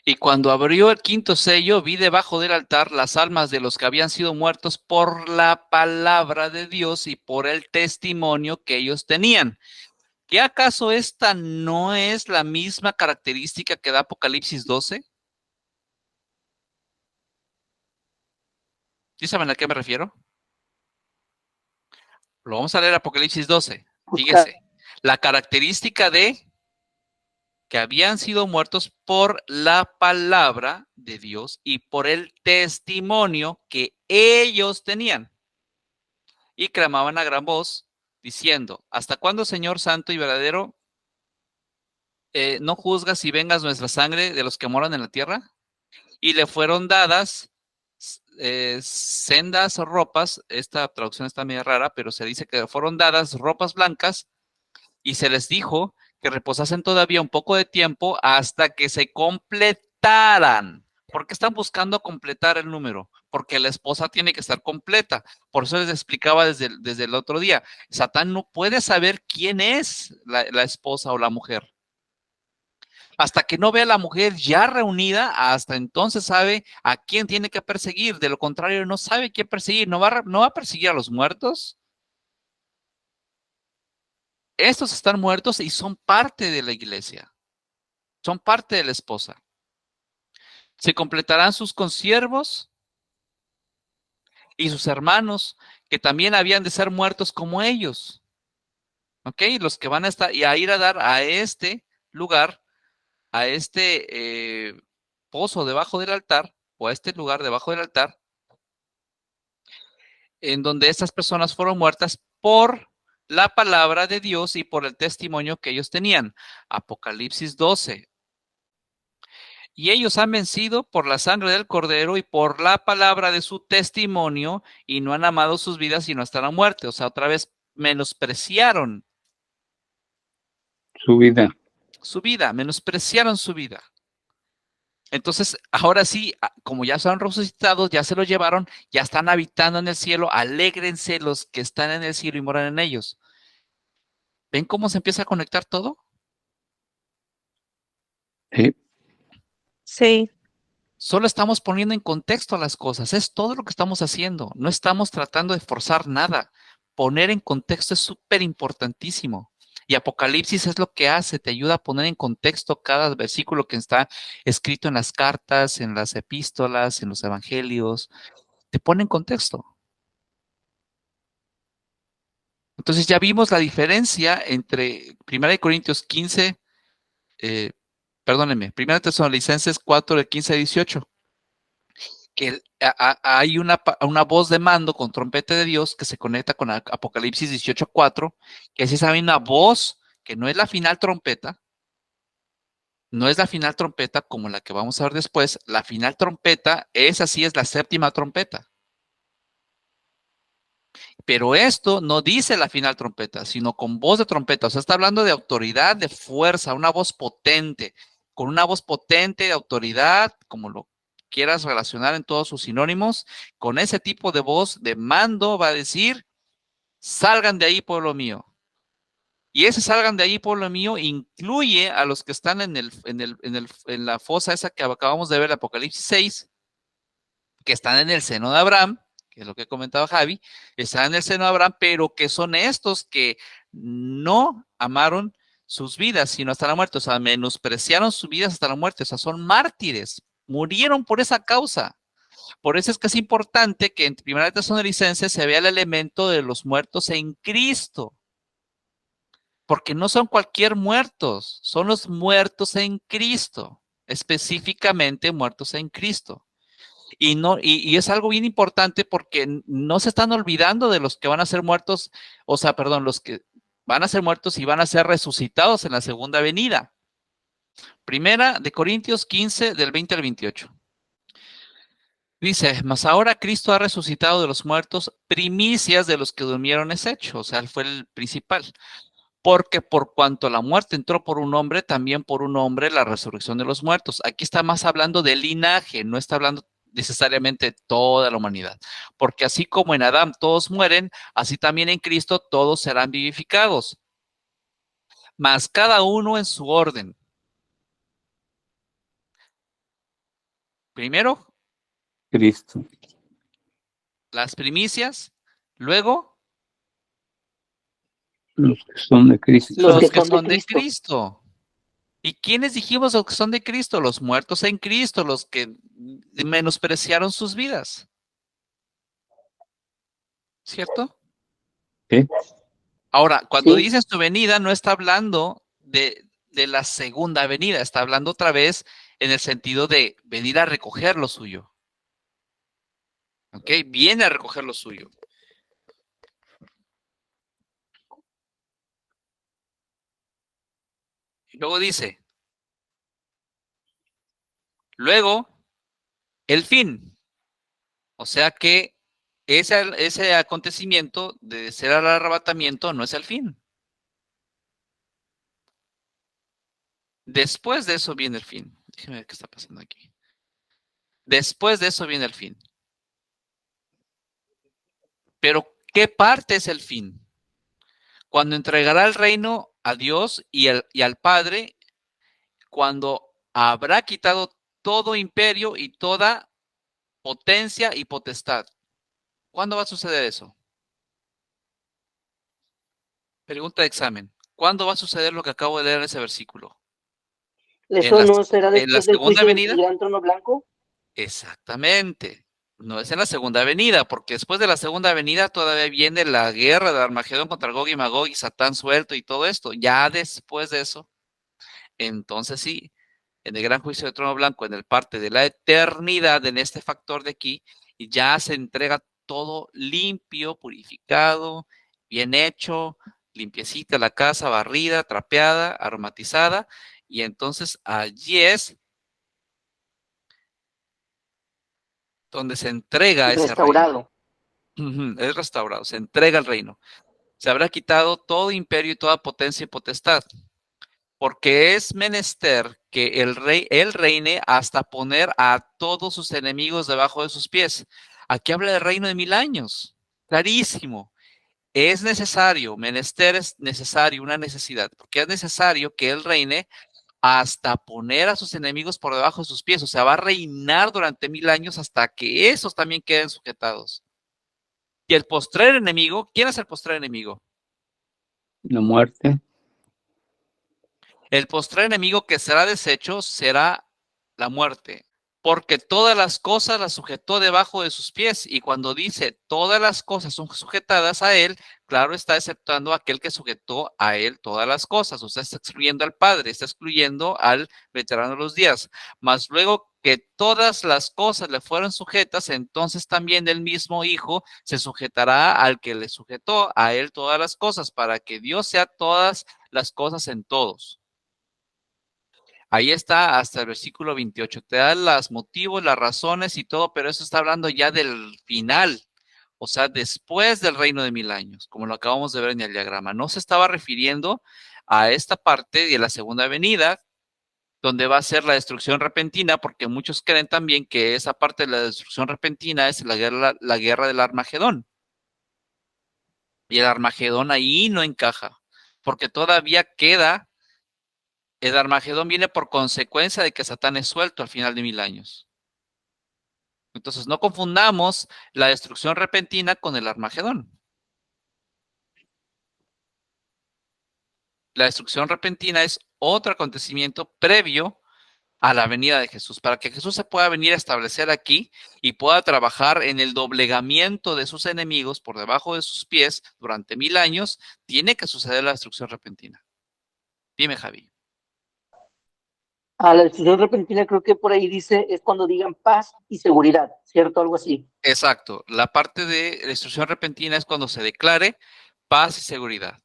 Y cuando abrió el quinto sello, vi debajo del altar las almas de los que habían sido muertos por la palabra de Dios y por el testimonio que ellos tenían. ¿Qué acaso esta no es la misma característica que da Apocalipsis 12? ¿Sí saben a qué me refiero? Lo vamos a leer Apocalipsis 12. Fíjese, la característica de que habían sido muertos por la palabra de Dios y por el testimonio que ellos tenían. Y clamaban a gran voz, diciendo, ¿hasta cuándo, Señor Santo y verdadero, no juzgas y vengas nuestra sangre de los que moran en la tierra? Y le fueron dadas sendas ropas, esta traducción está medio rara, pero se dice que fueron dadas ropas blancas, y se les dijo que reposasen todavía un poco de tiempo hasta que se completaran. ¿Por qué están buscando completar el número? Porque la esposa tiene que estar completa. Por eso les explicaba desde el otro día. Satán no puede saber quién es la esposa o la mujer. Hasta que no vea a la mujer ya reunida, hasta entonces sabe a quién tiene que perseguir. De lo contrario, no sabe quién perseguir. No va a perseguir a los muertos. Estos están muertos y son parte de la iglesia. Son parte de la esposa. Se completarán sus consiervos y sus hermanos, que también habían de ser muertos como ellos. ¿Ok? Los que van a estar y a ir a dar a este lugar, a este pozo debajo del altar, o a este lugar debajo del altar, en donde estas personas fueron muertas por la palabra de Dios y por el testimonio que ellos tenían. Apocalipsis 12. Y ellos han vencido por la sangre del Cordero y por la palabra de su testimonio, y no han amado sus vidas sino hasta la muerte. O sea, otra vez menospreciaron Su vida. su vida, menospreciaron su vida. Entonces, ahora sí, como ya son resucitados, ya se los llevaron, ya están habitando en el cielo, alégrense los que están en el cielo y moran en ellos. ¿Ven cómo se empieza a conectar todo? Sí. Sí. Solo estamos poniendo en contexto las cosas, es todo lo que estamos haciendo. No estamos tratando de forzar nada. Poner en contexto es súper importantísimo. Y Apocalipsis es lo que hace, te ayuda a poner en contexto cada versículo que está escrito en las cartas, en las epístolas, en los evangelios. Te pone en contexto. Entonces ya vimos la diferencia entre 1 Corintios 15, perdónenme, 1 Tesalonicenses 4, de 15 a 18. Que hay una voz de mando con trompeta de Dios que se conecta con Apocalipsis 18:4, que es esa misma voz que no es la final trompeta, no es la final trompeta como la que vamos a ver después. La final trompeta, esa sí es la séptima trompeta. Pero esto no dice la final trompeta, sino con voz de trompeta. O sea, está hablando de autoridad, de fuerza, una voz potente, con una voz potente de autoridad, como lo quieras relacionar en todos sus sinónimos. Con ese tipo de voz de mando va a decir, salgan de ahí, pueblo mío. Y ese salgan de ahí, pueblo mío, incluye a los que están en la fosa esa que acabamos de ver, Apocalipsis 6, que están en el seno de Abraham, que es lo que comentaba Javi, están en el seno de Abraham, pero que son estos que no amaron sus vidas, sino hasta la muerte. O sea, menospreciaron sus vidas hasta la muerte. O sea, son mártires, murieron por esa causa. Por eso es que es importante que en 1 Tesalonicenses se vea el elemento de los muertos en Cristo. Porque no son cualquier muertos, son los muertos en Cristo, específicamente muertos en Cristo. Y es algo bien importante porque no se están olvidando de los que van a ser muertos, o sea, perdón, los que van a ser muertos y van a ser resucitados en la segunda venida. Primera de Corintios 15, del 20 al 28. Dice, mas ahora Cristo ha resucitado de los muertos, primicias de los que durmieron es hecho, o sea, él fue el principal. Porque por cuanto la muerte entró por un hombre, también por un hombre la resurrección de los muertos. Aquí está más hablando de linaje, no está hablando necesariamente de toda la humanidad. Porque así como en Adán todos mueren, así también en Cristo todos serán vivificados. Mas cada uno en su orden. Primero, Cristo. las primicias, luego Los que son de Cristo. Los los que que son de son de Cristo. ¿Y quiénes dijimos los que son de Cristo? Los muertos en Cristo, los que menospreciaron sus vidas. ¿Cierto? ¿Sí? Ahora, cuando Sí. dice su venida, no está hablando de la segunda venida, está hablando otra vez en el sentido de venir a recoger lo suyo. ¿Ok? Viene a recoger lo suyo. Y luego dice, luego, el fin. O sea que ese acontecimiento de ser el arrebatamiento no es el fin. Después de eso viene el fin. Déjeme ver qué está pasando aquí. Después de eso viene el fin. Pero, ¿qué parte es el fin? Cuando entregará el reino a Dios y al Padre, cuando habrá quitado todo imperio y toda potencia y potestad. ¿Cuándo va a suceder eso? Pregunta de examen. ¿Cuándo va a suceder lo que acabo de leer en ese versículo? ¿Eso no será ¿En la después del segunda juicio del venida? gran trono blanco? Exactamente. No es en la segunda venida, porque después de la segunda venida todavía viene la guerra de Armagedón contra Gog y Magog y Satán suelto y todo esto. Ya después de eso, entonces sí, en el gran juicio del trono blanco, en el parte de la eternidad, en este factor de aquí, ya se entrega todo limpio, purificado, bien hecho, limpiecita la casa, barrida, trapeada, aromatizada, y entonces allí es donde se entrega ese reino. Restaurado. Es restaurado, se entrega el reino. Se habrá quitado todo imperio y toda potencia y potestad, porque es menester que él reine hasta poner a todos sus enemigos debajo de sus pies. Aquí habla de reino de 1000 años, clarísimo. Es necesario, menester es necesario, una necesidad, porque es necesario que él reine hasta poner a sus enemigos por debajo de sus pies. O sea, va a reinar durante 1000 años hasta que esos también queden sujetados. Y el postrer enemigo, ¿quién es el postrer enemigo? La muerte. El postrer enemigo que será deshecho será la muerte, porque todas las cosas las sujetó debajo de sus pies. Y cuando dice todas las cosas son sujetadas a él, claro, está exceptuando a aquel que sujetó a él todas las cosas. O sea, está excluyendo al Padre, está excluyendo al veterano de los días. Mas luego que todas las cosas le fueron sujetas, entonces también el mismo Hijo se sujetará al que le sujetó a él todas las cosas, para que Dios sea todas las cosas en todos. Ahí está hasta el versículo 28. Te da los motivos, las razones y todo, pero eso está hablando ya del final. O sea, después del reino de 1000 años, como lo acabamos de ver en el diagrama. No se estaba refiriendo a esta parte de la segunda venida, donde va a ser la destrucción repentina, porque muchos creen también que esa parte de la destrucción repentina es la guerra del Armagedón. Y el Armagedón ahí no encaja, porque todavía queda. El Armagedón viene por consecuencia de que Satán es suelto al final de 1000 años. Entonces, no confundamos la destrucción repentina con el Armagedón. La destrucción repentina es otro acontecimiento previo a la venida de Jesús, para que Jesús se pueda venir a establecer aquí y pueda trabajar en el doblegamiento de sus enemigos por debajo de sus pies durante 1000 años, tiene que suceder la destrucción repentina. Dime, Javi. A la destrucción repentina creo que por ahí dice, es cuando digan paz y seguridad, ¿cierto? Algo así. Exacto. La parte de destrucción repentina es cuando se declare paz y seguridad.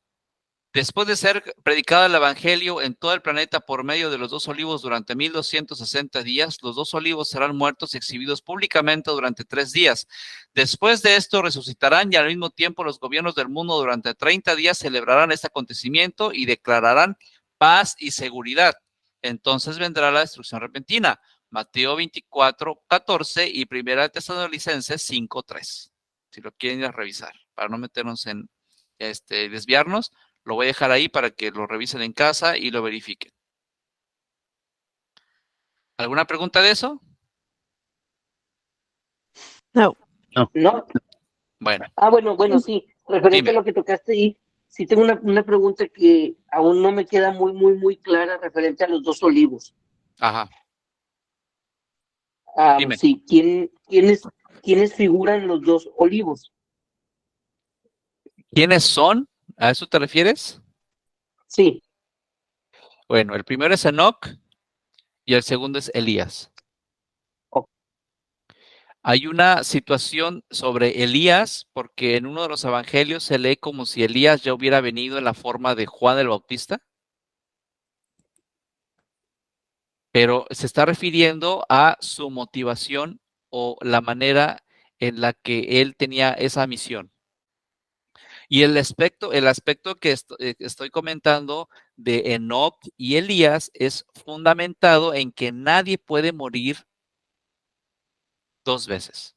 Después de ser predicado el evangelio en todo el planeta por medio de los 2 olivos durante 1260 días, los 2 olivos serán muertos y exhibidos públicamente durante 3 días. Después de esto resucitarán y al mismo tiempo los gobiernos del mundo durante 30 días celebrarán este acontecimiento y declararán paz y seguridad. Entonces vendrá la destrucción repentina. Mateo 24:14 y 1 Tesalonicenses 5:3. Si lo quieren ir a revisar, para no meternos en desviarnos. Lo voy a dejar ahí para que lo revisen en casa y lo verifiquen. ¿Alguna pregunta de eso? No. ¿No? Bueno. Bueno, sí. Referente Dime. a lo que tocaste ahí, sí tengo una pregunta que aún no me queda muy clara referente a los 2 olivos. Ajá. Dime. Sí, ¿quiénes figuran los 2 olivos? ¿Quiénes son? ¿A eso te refieres? Sí. Bueno, el primero es Enoc y el segundo es Elías. Hay una situación sobre Elías, porque en uno de los evangelios se lee como si Elías ya hubiera venido en la forma de Juan el Bautista, pero se está refiriendo a su motivación o la manera en la que él tenía esa misión. Y el aspecto que estoy comentando de Enoc y Elías es fundamentado en que nadie puede morir 2 veces.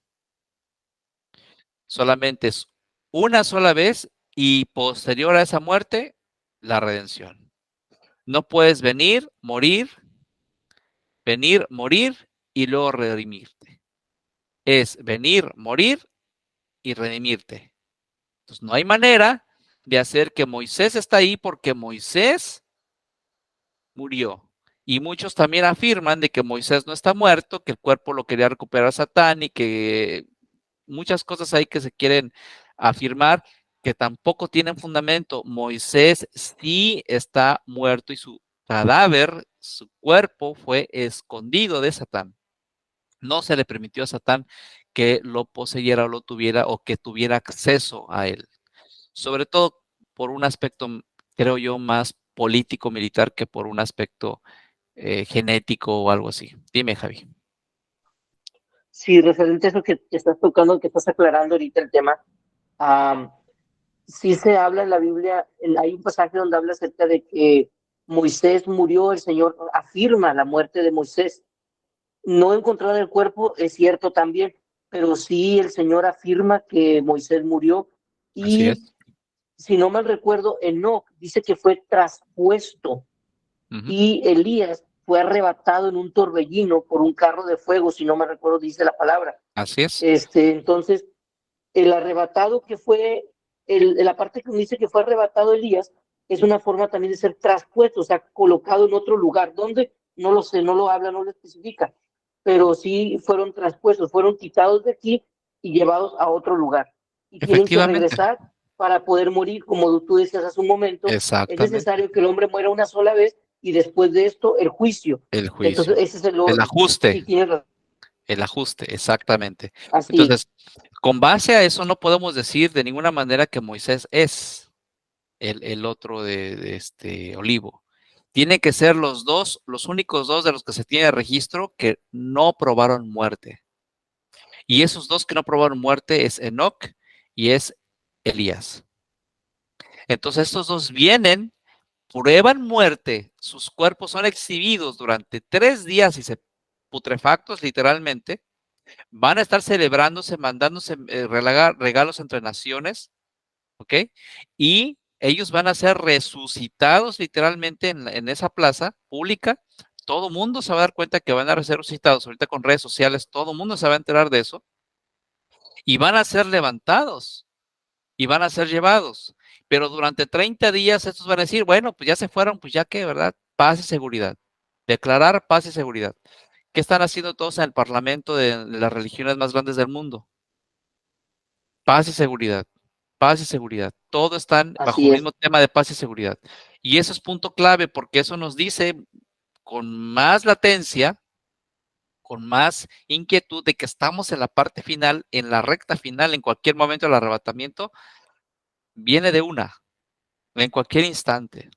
Solamente es una sola vez y posterior a esa muerte, la redención. No puedes venir, morir y luego redimirte. Es venir, morir y redimirte. Entonces no hay manera de hacer que Moisés está ahí porque Moisés murió. Y muchos también afirman de que Moisés no está muerto, que el cuerpo lo quería recuperar Satán y que muchas cosas ahí que se quieren afirmar que tampoco tienen fundamento. Moisés sí está muerto y su cadáver, su cuerpo fue escondido de Satán. No se le permitió a Satán que lo poseyera o lo tuviera o que tuviera acceso a él. Sobre todo por un aspecto, creo yo, más político, militar que por un aspecto genético o algo así. Dime, Javi. Sí, referente a eso que estás tocando, que estás aclarando ahorita el tema, sí se habla en la Biblia, hay un pasaje donde habla acerca de que Moisés murió, el Señor afirma la muerte de Moisés. No encontrar el cuerpo es cierto también, pero sí el Señor afirma que Moisés murió. Así Y es. si no mal recuerdo, Enoc dice que fue traspuesto y Elías fue arrebatado en un torbellino por un carro de fuego, si no me recuerdo, dice la palabra. Así es. Entonces, el arrebatado que fue, la parte que dice que fue arrebatado Elías, es una forma también de ser traspuesto, o sea, colocado en otro lugar. ¿Dónde? No lo sé, no lo habla, no lo especifica, pero sí fueron traspuestos, fueron quitados de aquí y llevados a otro lugar. Y tienen que Efectivamente. regresar para poder morir, como tú decías hace un momento. Es necesario que el hombre muera una sola vez y después de esto el juicio. El juicio. Entonces, ese es el orden. ajuste. Sí, tienes razón. El ajuste, exactamente. Así. Entonces, con base a eso no podemos decir de ninguna manera que Moisés es el otro de este olivo. Tiene que ser los dos, los únicos 2 de los que se tiene registro que no probaron muerte. Y esos 2 que no probaron muerte es Enoc y es Elías. Entonces estos 2 vienen, prueban muerte, sus cuerpos son exhibidos durante 3 días y se putrefactos literalmente, van a estar celebrándose, mandándose regalos entre naciones, ¿ok? Y ellos van a ser resucitados literalmente en esa plaza pública. Todo mundo se va a dar cuenta que van a ser resucitados. Ahorita con redes sociales, todo mundo se va a enterar de eso. Y van a ser levantados y van a ser llevados. Pero durante 30 días estos van a decir, bueno, pues ya se fueron, pues ya que, ¿verdad? Paz y seguridad. declarar paz y seguridad. ¿Qué están haciendo todos en el parlamento de las religiones más grandes del mundo? Paz y seguridad, paz y seguridad. Todo están bajo Así el es. mismo tema de paz y seguridad. Y eso es punto clave porque eso nos dice con más latencia, con más inquietud de que estamos en la parte final, en la recta final, en cualquier momento del arrebatamiento, viene de una, en cualquier instante.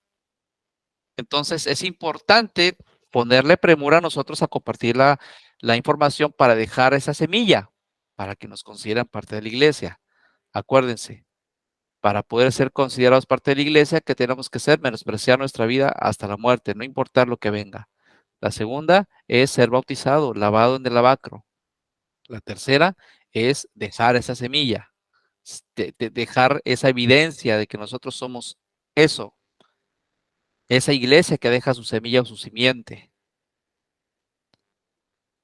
Entonces es importante ponerle premura a nosotros a compartir la información para dejar esa semilla, para que nos consideren parte de la iglesia. Acuérdense, para poder ser considerados parte de la iglesia, que tenemos que ser menospreciar nuestra vida hasta la muerte, no importar lo que venga. La segunda es ser bautizado, lavado en el lavacro. La tercera es dejar esa semilla, dejar esa evidencia de que nosotros somos eso, esa iglesia que deja su semilla o su simiente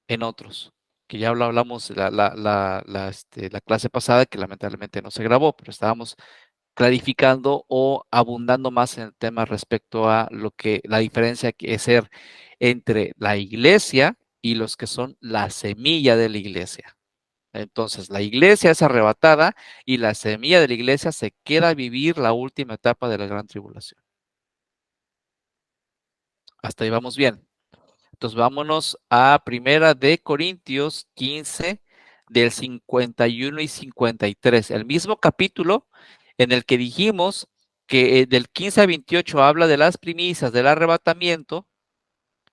en otros, que ya lo hablamos la clase pasada, que lamentablemente no se grabó, pero estábamos clarificando o abundando más en el tema respecto a lo que la diferencia que es ser entre la iglesia y los que son la semilla de la iglesia. Entonces, la iglesia es arrebatada y la semilla de la iglesia se queda a vivir la última etapa de la gran tribulación. Hasta ahí vamos bien. Entonces, vámonos a Primera de Corintios 15, del 51 y 53. El mismo capítulo en el que dijimos que del 15 a 28 habla de las primicias del arrebatamiento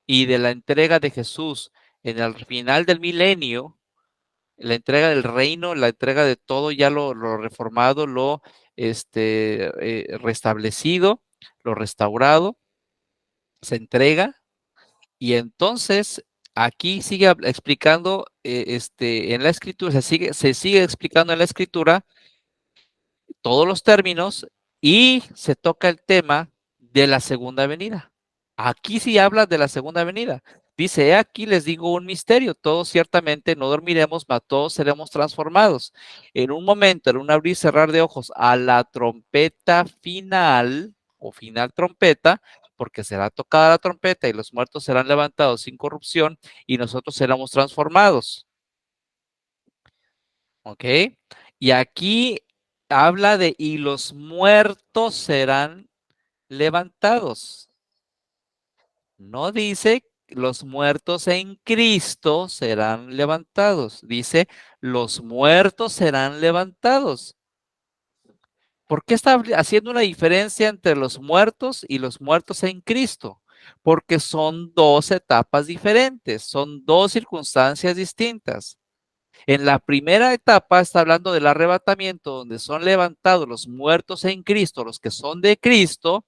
y de la entrega de Jesús en el final del milenio, la entrega del reino, la entrega de todo ya lo reformado, lo restablecido, lo restaurado, se entrega y entonces aquí sigue explicando en la escritura, se sigue explicando en la escritura todos los términos y se toca el tema de la segunda venida. Aquí sí habla de la segunda venida. Dice, aquí les digo un misterio, todos ciertamente no dormiremos, mas todos seremos transformados. En un momento, en un abrir y cerrar de ojos, a la trompeta final, o final trompeta, porque será tocada la trompeta y los muertos serán levantados sin corrupción y nosotros seremos transformados. ¿Ok? Y aquí habla de, y los muertos serán levantados. No dice los muertos en Cristo serán levantados. Dice los muertos serán levantados. ¿Por qué está haciendo una diferencia entre los muertos y los muertos en Cristo? Porque son dos etapas diferentes, son dos circunstancias distintas. En la primera etapa está hablando del arrebatamiento, donde son levantados los muertos en Cristo, los que son de Cristo,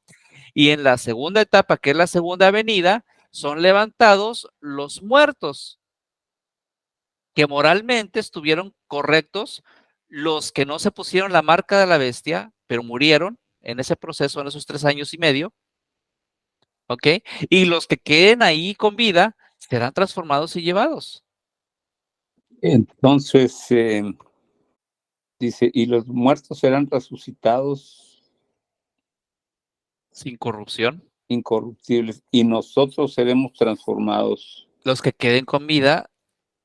y en la segunda etapa, que es la segunda venida, son levantados los muertos, que moralmente estuvieron correctos, los que no se pusieron la marca de la bestia, pero murieron en ese proceso, en esos 3 años y medio, ¿ok? Y los que queden ahí con vida serán transformados y llevados. Entonces, dice, y los muertos serán resucitados Sin corrupción. incorruptibles, y nosotros seremos transformados. Los que queden con vida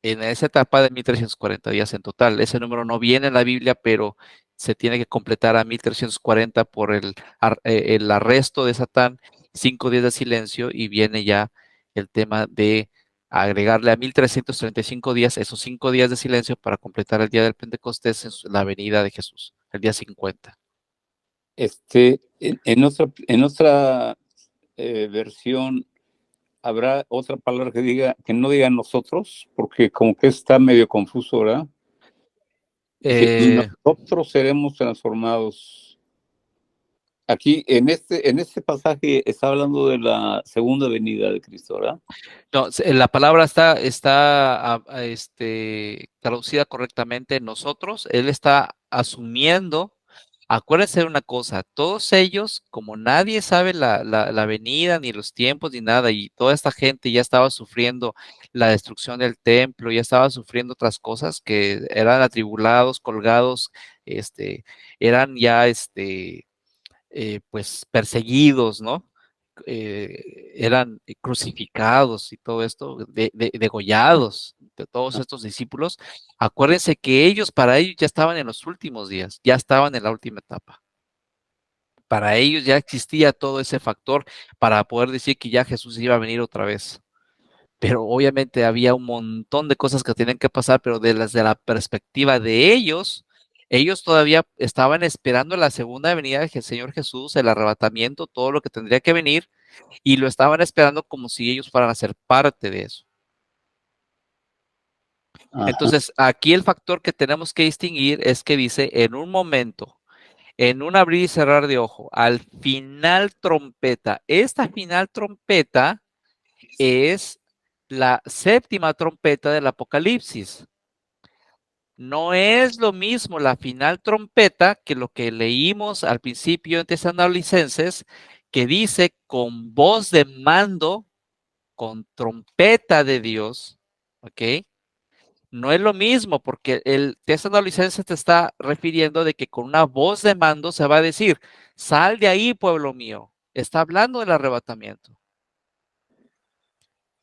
en esa etapa de 1340 días en total. Ese número no viene en la Biblia, pero se tiene que completar a 1340 por el arresto de Satán, 5 días de silencio, y viene ya el tema de agregarle a 1335 días, esos 5 días de silencio para completar el día del Pentecostés, la venida de Jesús, el día 50. En otra versión, ¿habrá otra palabra que no diga nosotros? Porque como que está medio confuso, ¿verdad? Y nosotros seremos transformados. Aquí, en este pasaje, está hablando de la segunda venida de Cristo, ¿verdad? No, la palabra está traducida correctamente nosotros. Él está asumiendo. Acuérdense de una cosa, todos ellos, como nadie sabe la venida, ni los tiempos, ni nada, y toda esta gente ya estaba sufriendo la destrucción del templo, ya estaba sufriendo otras cosas que eran atribulados, colgados, eran ya pues perseguidos, ¿no? eran crucificados y todo esto, degollados, de todos estos discípulos, acuérdense que para ellos ya estaban en los últimos días, ya estaban en la última etapa. Para ellos ya existía todo ese factor para poder decir que ya Jesús iba a venir otra vez. Pero obviamente había un montón de cosas que tenían que pasar, pero desde la perspectiva de ellos todavía estaban esperando la segunda venida del Señor Jesús, el arrebatamiento, todo lo que tendría que venir, y lo estaban esperando como si ellos fueran a ser parte de eso. Ajá. Entonces, aquí el factor que tenemos que distinguir es que dice, en un momento, en un abrir y cerrar de ojo, al final trompeta. Esta final trompeta es la séptima trompeta del Apocalipsis. No es lo mismo la final trompeta que lo que leímos al principio en Tesalonicenses, que dice con voz de mando, con trompeta de Dios, ¿ok? No es lo mismo porque el Tesalonicenses te está refiriendo de que con una voz de mando se va a decir, sal de ahí, pueblo mío. Está hablando del arrebatamiento.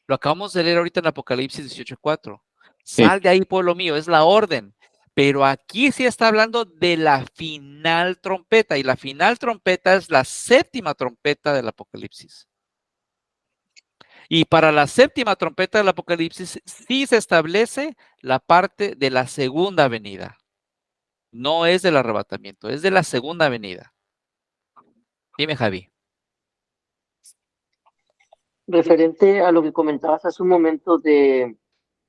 Lo acabamos de leer ahorita en Apocalipsis 18:4. Sal de ahí, pueblo mío, es la orden. Pero aquí sí está hablando de la final trompeta, y la final trompeta es la séptima trompeta del Apocalipsis. Y para la séptima trompeta del Apocalipsis sí se establece la parte de la segunda venida. No es del arrebatamiento, es de la segunda venida. Dime, Javi. Referente a lo que comentabas hace un momento de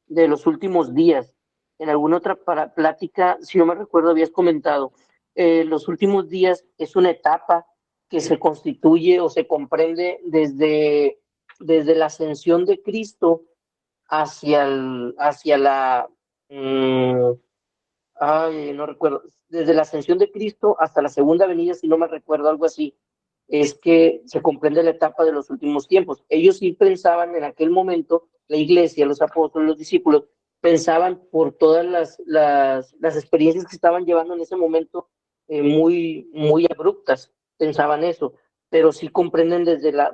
los últimos días, en alguna otra plática, si no me recuerdo, habías comentado, los últimos días es una etapa que se constituye o se comprende desde la ascensión de Cristo hacia la, no recuerdo, desde la ascensión de Cristo hasta la segunda venida, si no me recuerdo, algo así, es que se comprende la etapa de los últimos tiempos. Ellos sí pensaban en aquel momento, la iglesia, los apóstoles, los discípulos, pensaban por todas las experiencias que estaban llevando en ese momento, muy abruptas, pensaban eso, pero sí comprenden desde la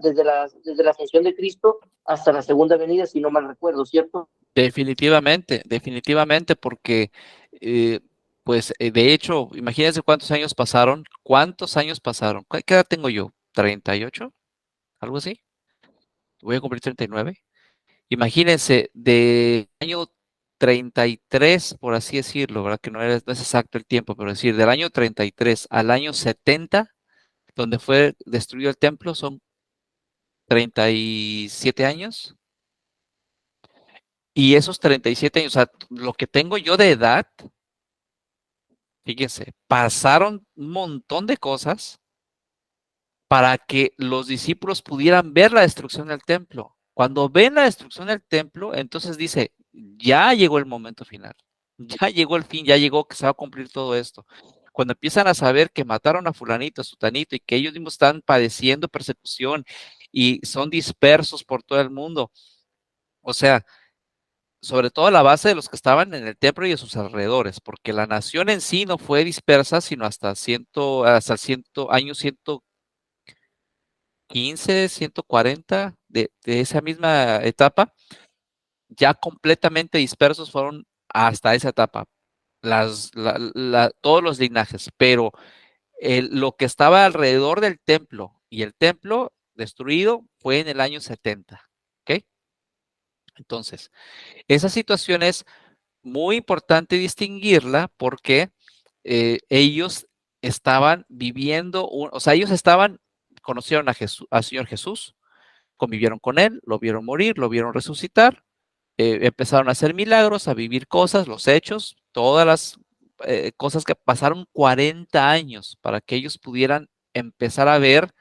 ascensión de Cristo hasta la segunda venida, si no mal recuerdo, ¿cierto? Definitivamente, definitivamente, porque pues de hecho, imagínense cuántos años pasaron. ¿Cuántos años pasaron? ¿Qué edad tengo yo? ¿38? ¿Algo así? Voy a cumplir 39. Imagínense, del año 33, por así decirlo, ¿verdad? Que no es exacto el tiempo, pero decir, del año 33 al año 70, donde fue destruido el templo, son 37 años. Y esos 37 años, o sea, lo que tengo yo de edad, fíjense, pasaron un montón de cosas para que los discípulos pudieran ver la destrucción del templo. Cuando ven la destrucción del templo, entonces dice, ya llegó el momento final, ya llegó el fin, ya llegó que se va a cumplir todo esto. Cuando empiezan a saber que mataron a fulanito, a sutanito, y que ellos mismos están padeciendo persecución y son dispersos por todo el mundo, o sea, sobre todo a la base de los que estaban en el templo y a sus alrededores, porque la nación en sí no fue dispersa, sino hasta el año 115, 140 de esa misma etapa, ya completamente dispersos fueron hasta esa etapa, todos los linajes, pero lo que estaba alrededor del templo y el templo destruido fue en el año 70, ¿ok? Entonces, esa situación es muy importante distinguirla porque ellos estaban viviendo, o sea, ellos conocieron a Jesús, al Señor Jesús, convivieron con él, lo vieron morir, lo vieron resucitar, empezaron a hacer milagros, a vivir cosas, los hechos, todas las cosas que pasaron 40 años para que ellos pudieran empezar a ver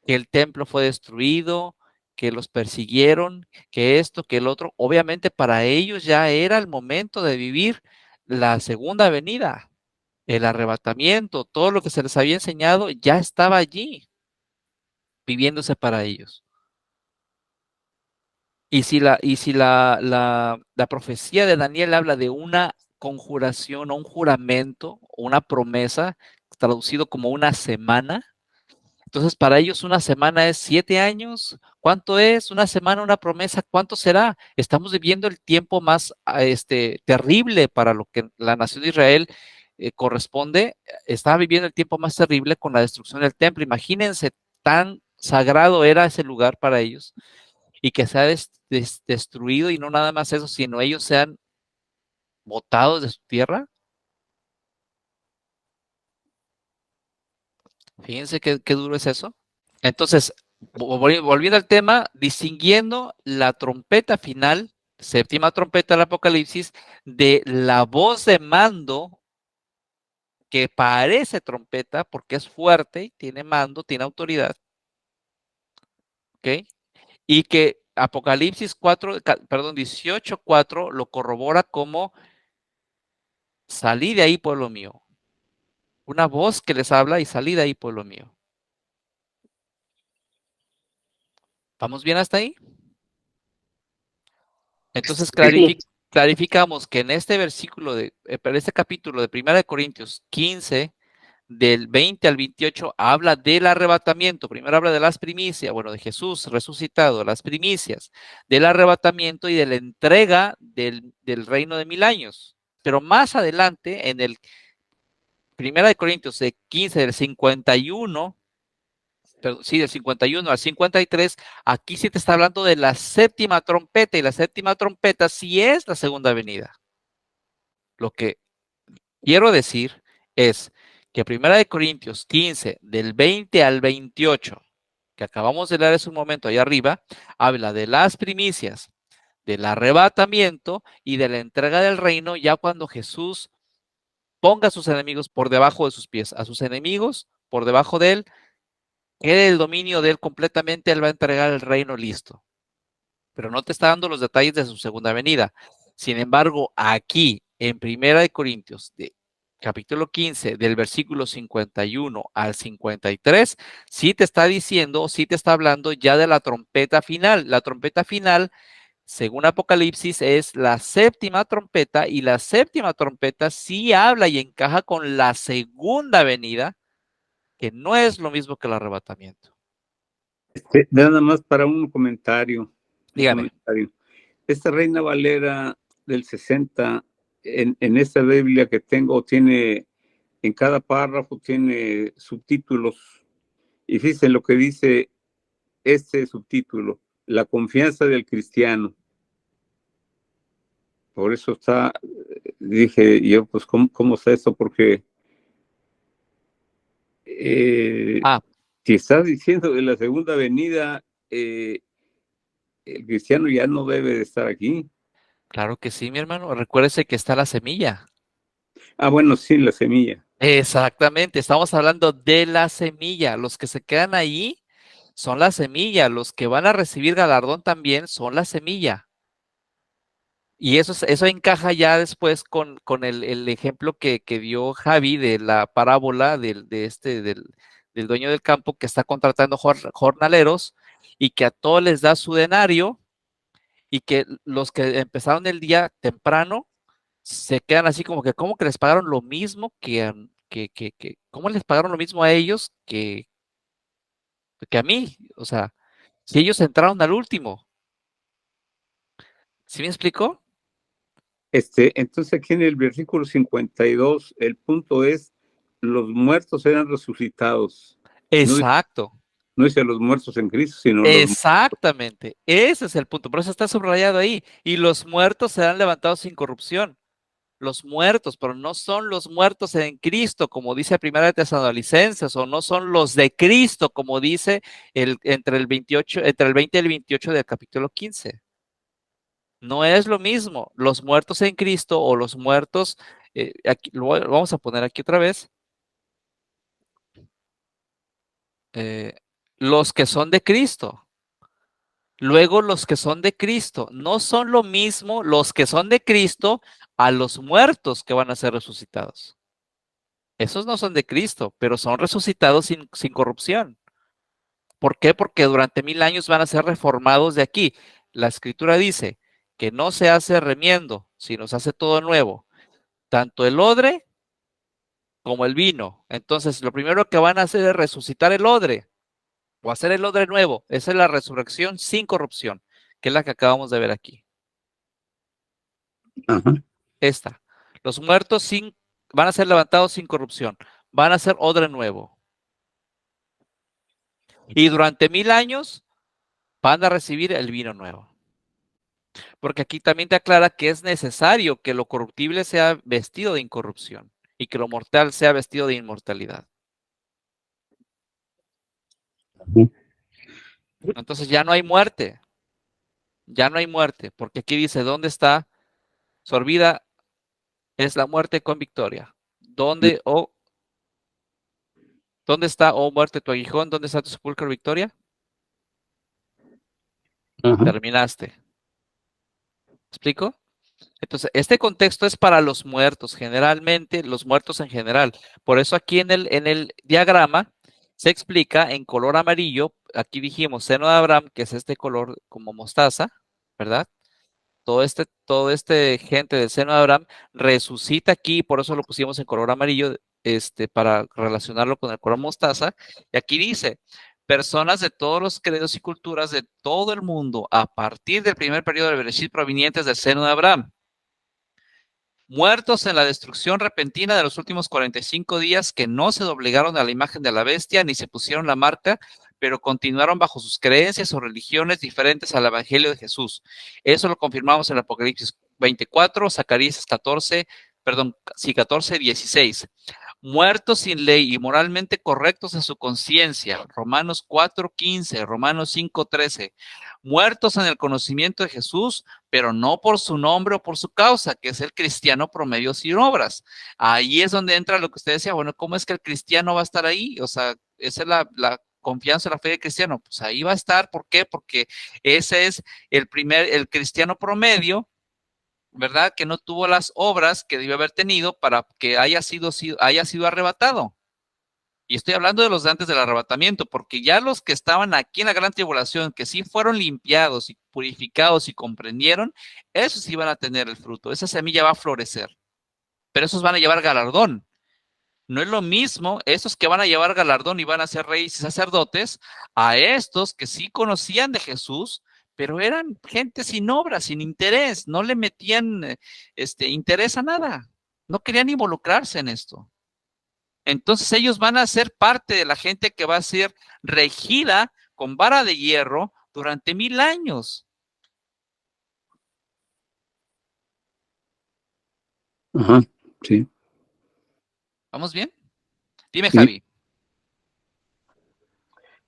que el templo fue destruido, que los persiguieron, que esto, que el otro. Obviamente para ellos ya era el momento de vivir la segunda venida, el arrebatamiento, todo lo que se les había enseñado ya estaba allí, viviéndose para ellos. Y si la profecía de Daniel habla de una conjuración o un juramento o una promesa, traducido como una semana, Entonces, para ellos una semana es 7 años. ¿Cuánto es? Una semana, una promesa, ¿cuánto será? Estamos viviendo el tiempo más terrible para lo que la nación de Israel corresponde. Estaba viviendo el tiempo más terrible con la destrucción del templo. Imagínense, tan sagrado era ese lugar para ellos y que se ha destruido, y no nada más eso, sino ellos sean botados de su tierra. Fíjense qué duro es eso. Entonces, volviendo al tema, distinguiendo la trompeta final, séptima trompeta del Apocalipsis, de la voz de mando que parece trompeta porque es fuerte, tiene mando, tiene autoridad, ¿ok? Y que Apocalipsis 18:4 lo corrobora como: salí de ahí, pueblo mío. Una voz que les habla y salí de ahí, pueblo mío. ¿Vamos bien hasta ahí? Entonces clarificamos que en este versículo en este capítulo de 1 de Corintios 15, del 20 al 28, habla del arrebatamiento. Primero habla de las primicias, bueno, de Jesús resucitado, las primicias, del arrebatamiento y de la entrega del reino de 1000 años. Pero más adelante, en el 1 de Corintios 15, del 51, del 51 al 53, aquí sí te está hablando de la séptima trompeta, y la séptima trompeta sí es la segunda venida. Lo que quiero decir es que 1 de Corintios 15, del 20 al 28, que acabamos de leer hace un momento ahí arriba, habla de las primicias, del arrebatamiento y de la entrega del reino, ya cuando Jesús ponga a sus enemigos por debajo de sus pies, a sus enemigos por debajo de él, quede el dominio de él completamente, él va a entregar el reino listo. Pero no te está dando los detalles de su segunda venida. Sin embargo, aquí en 1 de Corintios, capítulo 15, del versículo 51 al 53, sí te está diciendo, sí te está hablando ya de la trompeta final. La trompeta final, según Apocalipsis, es la séptima trompeta, y la séptima trompeta sí habla y encaja con la segunda venida, que no es lo mismo que el arrebatamiento. Nada más para un comentario. Dígame. Esta Reina Valera del 60, en esta Biblia que tengo, tiene, en cada párrafo tiene subtítulos. Y fíjense lo que dice este subtítulo: la confianza del cristiano. Por eso dije yo, pues, ¿cómo está esto? Porque si estás diciendo de la segunda venida, el cristiano ya no debe de estar aquí. Claro que sí, mi hermano. Recuérdese que está la semilla. Bueno, sí, la semilla. Exactamente, estamos hablando de la semilla. Los que se quedan ahí son la semilla. Los que van a recibir galardón también son la semilla. Y eso encaja ya después con el ejemplo que dio Javi de la parábola del dueño del campo que está contratando jornaleros, y que a todos les da su denario, y que los que empezaron el día temprano se quedan así como que, ¿cómo que les pagaron lo mismo cómo les pagaron lo mismo a ellos que a mí? O sea, si ellos entraron al último. ¿Sí me explicó? Entonces aquí en el versículo 52, el punto es: los muertos eran resucitados. Exacto. No dice los muertos en Cristo, sino Exactamente. Ese es el punto. Por eso está subrayado ahí. Y los muertos serán levantados sin corrupción. Los muertos, pero no son los muertos en Cristo, como dice Primera de Tesalonicenses, o no son los de Cristo, como dice entre el 20 y el 28 del capítulo 15. No es lo mismo. Los muertos en Cristo, o los muertos, aquí, lo vamos a poner aquí otra vez. Los que son de Cristo. Luego, los que son de Cristo. No son lo mismo los que son de Cristo a los muertos que van a ser resucitados. Esos no son de Cristo, pero son resucitados sin corrupción. ¿Por qué? Porque durante 1000 años van a ser reformados de aquí. La Escritura dice que no se hace remiendo, sino se hace todo nuevo. Tanto el odre como el vino. Entonces, lo primero que van a hacer es resucitar el odre. O hacer el odre nuevo. Esa es la resurrección sin corrupción, que es la que acabamos de ver aquí. Ajá. Esta. Los muertos van a ser levantados sin corrupción. Van a ser odre nuevo. Y durante 1000 años van a recibir el vino nuevo. Porque aquí también te aclara que es necesario que lo corruptible sea vestido de incorrupción y que lo mortal sea vestido de inmortalidad. Entonces ya no hay muerte. Ya no hay muerte. Porque aquí dice, ¿dónde está? Sorbida es la muerte con victoria. ¿Dónde está, oh muerte, tu aguijón? ¿Dónde está tu sepulcro, victoria? Ajá. Terminaste. ¿Explico? Entonces, este contexto es para los muertos, generalmente, los muertos en general. Por eso aquí en el diagrama se explica en color amarillo. Aquí dijimos seno de Abraham, que es este color como mostaza, ¿verdad? Todo este gente del seno de Abraham resucita aquí, por eso lo pusimos en color amarillo, para relacionarlo con el color mostaza. Y aquí dice, personas de todos los credos y culturas de todo el mundo, a partir del primer periodo de Bereshit, provenientes del seno de Abraham, muertos en la destrucción repentina de los últimos 45 días, que no se doblegaron a la imagen de la bestia ni se pusieron la marca, pero continuaron bajo sus creencias o religiones diferentes al Evangelio de Jesús. Eso lo confirmamos en Apocalipsis 24, Zacarías 14, 16. Muertos sin ley y moralmente correctos en su conciencia, Romanos 4:15, Romanos 5:13. Muertos en el conocimiento de Jesús, pero no por su nombre o por su causa, que es el cristiano promedio sin obras. Ahí es donde entra lo que usted decía, bueno, ¿cómo es que el cristiano va a estar ahí? O sea, esa es la confianza en la fe del cristiano. Pues ahí va a estar, ¿por qué? Porque ese es el cristiano promedio, ¿verdad? Que no tuvo las obras que debió haber tenido para que haya sido arrebatado. Y estoy hablando de los de antes del arrebatamiento, porque ya los que estaban aquí en la gran tribulación, que sí fueron limpiados y purificados y comprendieron, esos sí van a tener el fruto, esa semilla va a florecer, pero esos van a llevar galardón. No es lo mismo esos que van a llevar galardón y van a ser reyes y sacerdotes, a estos que sí conocían de Jesús, pero eran gente sin obras, sin interés, no le metían interés a nada, no querían involucrarse en esto. Entonces ellos van a ser parte de la gente que va a ser regida con vara de hierro durante 1000 años. Ajá, sí. ¿Vamos bien? Dime, Sí. Javi.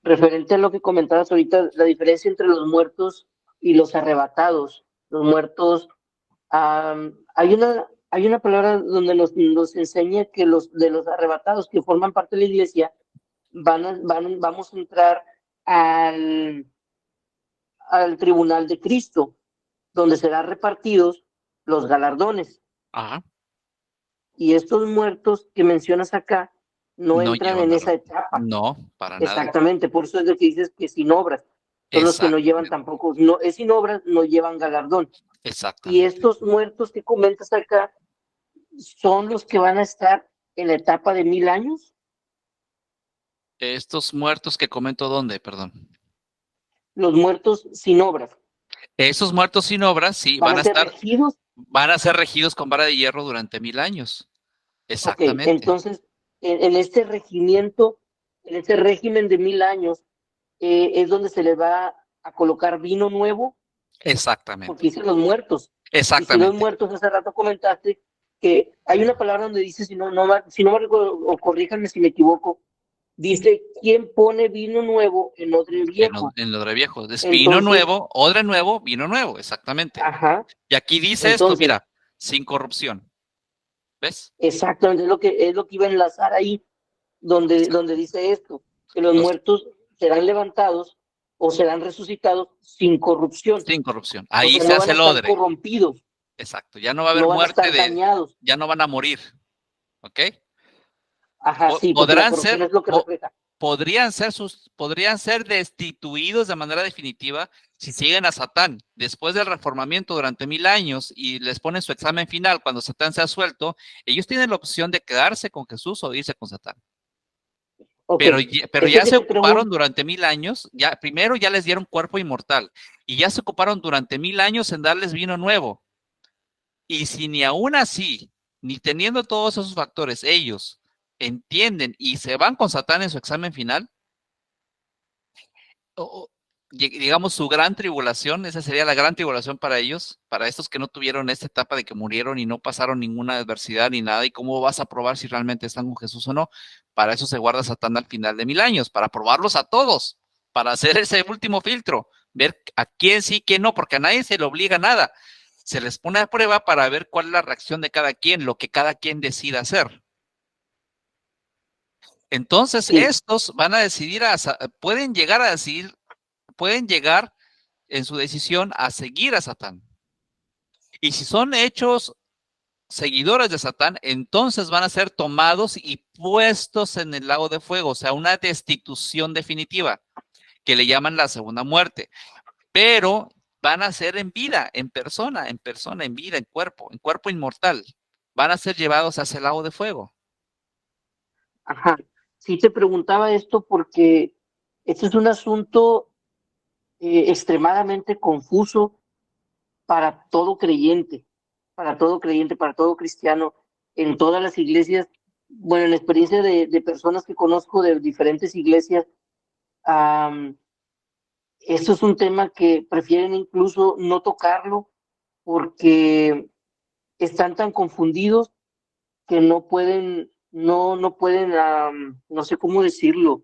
Referente a lo que comentabas ahorita, la diferencia entre los muertos y los arrebatados. Los muertos, hay una palabra donde nos enseña que de los arrebatados que forman parte de la iglesia, vamos a entrar al tribunal de Cristo, donde serán repartidos los galardones. Ajá. Y estos muertos que mencionas acá no entran en esa etapa. No, para nada. Exactamente, por eso es de que dices que sin obras. Son los que no llevan tampoco, no, es sin obras, no llevan galardón. Exactamente. Y estos muertos que comentas acá son los que van a estar en la etapa de 1000 años. Estos muertos que comento, ¿dónde? Perdón. Los muertos sin obras. Esos muertos sin obras, sí, van a ser estar regidos. Van a ser regidos con vara de hierro durante 1000 años. Exactamente. Okay, entonces, en este regimiento, en este régimen de 1000 años, es donde se le va a colocar vino nuevo. Exactamente. Porque dicen los muertos. Exactamente. Y si los muertos, hace rato comentaste que hay una palabra donde dice, si no me recuerdo, o corríjanme si me equivoco, dice, ¿quién pone vino nuevo en odre viejo? En odre viejo. Entonces, vino nuevo, odre nuevo, vino nuevo, exactamente. Ajá. Y aquí dice esto, mira, sin corrupción. ¿Ves? Exactamente, es lo que iba a enlazar ahí, donde dice esto, que los muertos serán levantados o serán resucitados sin corrupción. Sin corrupción. Ahí se hace el odre. Corrompidos. Exacto. Ya no va a haber muerte dañados. Ya no van a morir. ¿Ok? Ajá, sí, podrán ser, es lo que refleja. Podrían ser destituidos de manera definitiva si siguen a Satán. Después del reformamiento durante 1000 años y les ponen su examen final cuando Satán sea suelto, ellos tienen la opción de quedarse con Jesús o irse con Satán. Ok, pero esto ya que se te ocuparon pregunto, durante 1000 años, ya, primero ya les dieron cuerpo inmortal, y ya se ocuparon durante 1000 años en darles vino nuevo. Y si ni aún así, ni teniendo todos esos factores, ellos entienden y se van con Satán en su examen final, o, digamos su gran tribulación, esa sería la gran tribulación para ellos, para estos que no tuvieron esta etapa de que murieron y no pasaron ninguna adversidad ni nada, y cómo vas a probar si realmente están con Jesús o no. Para eso se guarda Satán al final de 1000 años, para probarlos a todos, para hacer ese último filtro, ver a quién sí, quién no, porque a nadie se le obliga a nada. Se les pone a prueba para ver cuál es la reacción de cada quien, lo que cada quien decida hacer. Entonces, sí, estos van a decidir, pueden llegar a decidir, pueden llegar en su decisión a seguir a Satán. Y si son hechos seguidores de Satán, entonces van a ser tomados y puestos en el lago de fuego, o sea, una destitución definitiva, que le llaman la segunda muerte. Pero van a ser en vida, en persona, en vida, en cuerpo inmortal. Van a ser llevados hacia el lago de fuego. ajá. Sí te preguntaba esto porque este es un asunto extremadamente confuso para todo creyente, para todo cristiano, en todas las iglesias. Bueno, en la experiencia de personas que conozco de diferentes iglesias, am, esto es un tema que prefieren incluso no tocarlo porque están tan confundidos que no pueden, no sé cómo decirlo.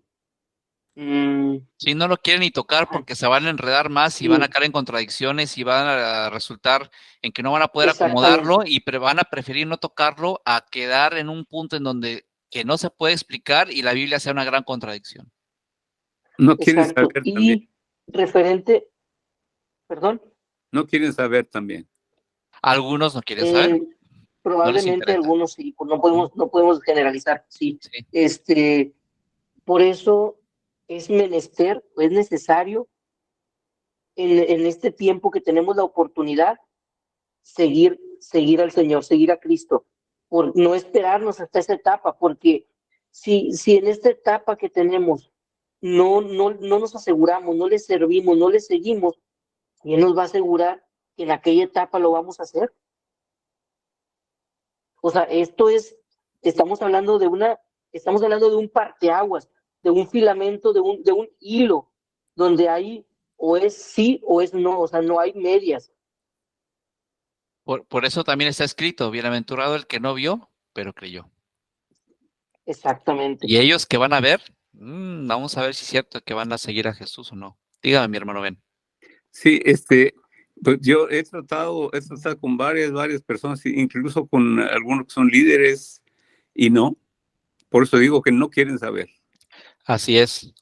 Mm, Si no lo quieren ni tocar ajá, porque se van a enredar más y van a sí, caer en contradicciones y van a resultar en que no van a poder acomodarlo exactamente, y van a preferir no tocarlo a quedar en un punto en donde que no se puede explicar y la Biblia sea una gran contradicción. No quieren exacto. saber también. Y referente, perdón, No quieren saber también. Algunos no quieren saber, eh, no les probablemente interesa. algunos sí, pues no podemos generalizar, sí. Sí. Por eso es menester, es necesario en este tiempo que tenemos la oportunidad seguir al Señor, seguir a Cristo, por no esperarnos hasta esa etapa, porque si en esta etapa que tenemos no nos aseguramos, no le servimos, no le seguimos, ¿quién nos va a asegurar que en aquella etapa lo vamos a hacer? O sea, estamos hablando estamos hablando de un parteaguas, de un filamento, de un hilo, donde hay o es sí o es no, o sea, no hay medias. Por eso también está escrito, bienaventurado el que no vio, pero creyó. Exactamente. Y ellos que van a ver, vamos a ver si es cierto que van a seguir a Jesús o no. Dígame, mi hermano Ben. Sí, pues yo he tratado con varias personas, incluso con algunos que son líderes, y no. Por eso digo que no quieren saber. Así es,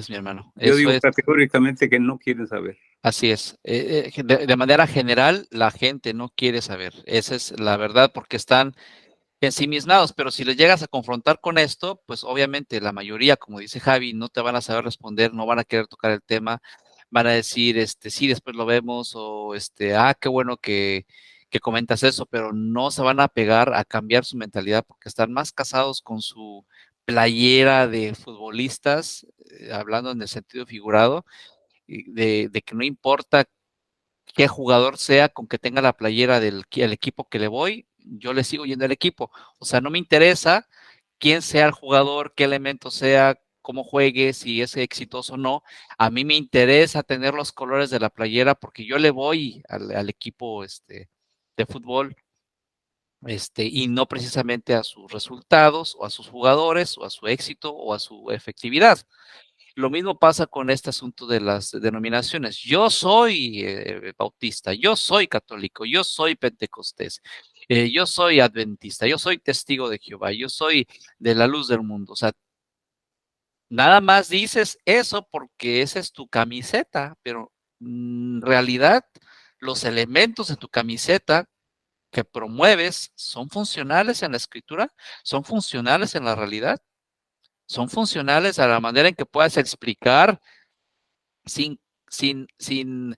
mi hermano. Yo Eso digo es, categóricamente que no quieren saber. así es. De manera general, la gente no quiere saber. Esa es la verdad, porque están ensimismados, pero si les llegas a confrontar con esto, pues obviamente la mayoría, como dice Javi, no te van a saber responder, no van a querer tocar el tema, van a decir, sí, después lo vemos, o qué bueno que comentas eso, pero no se van a pegar a cambiar su mentalidad porque están más casados con su playera de futbolistas, hablando en el sentido figurado, de que no importa qué jugador sea, con que tenga la playera del el equipo que le voy, yo le sigo yendo al equipo. O sea, no me interesa quién sea el jugador, qué elemento sea, cómo juegue, si es exitoso o no. A mí me interesa tener los colores de la playera porque yo le voy al equipo de fútbol, y no precisamente a sus resultados o a sus jugadores o a su éxito o a su efectividad. Lo mismo pasa con este asunto de las denominaciones. Yo soy bautista, yo soy católico, yo soy pentecostés, yo soy adventista, yo soy testigo de Jehová, yo soy de la luz del mundo. O sea, nada más dices eso porque esa es tu camiseta, pero en realidad los elementos de tu camiseta que promueves son funcionales en la escritura, son funcionales en la realidad, son funcionales a la manera en que puedas explicar sin, sin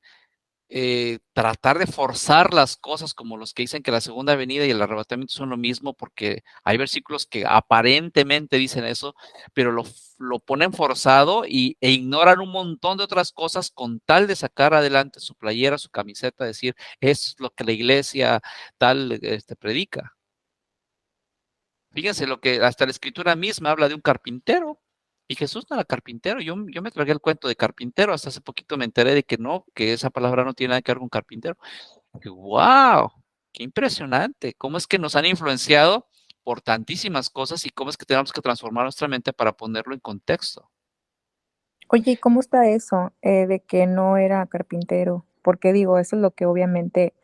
tratar de forzar las cosas como los que dicen que la segunda venida y el arrebatamiento son lo mismo, porque hay versículos que aparentemente dicen eso, pero lo ponen forzado e ignoran un montón de otras cosas con tal de sacar adelante su playera, su camiseta, decir, es lo que la iglesia tal predica. Fíjense lo que hasta la escritura misma habla de un carpintero. Y Jesús no era carpintero. Yo me tragué el cuento de carpintero. Hasta hace poquito me enteré de que no, que esa palabra no tiene nada que ver con carpintero. ¡Wow! ¡Qué impresionante! ¿Cómo es que nos han influenciado por tantísimas cosas y cómo es que tenemos que transformar nuestra mente para ponerlo en contexto? Oye, ¿y cómo está eso de que no era carpintero? Porque digo, eso es lo que obviamente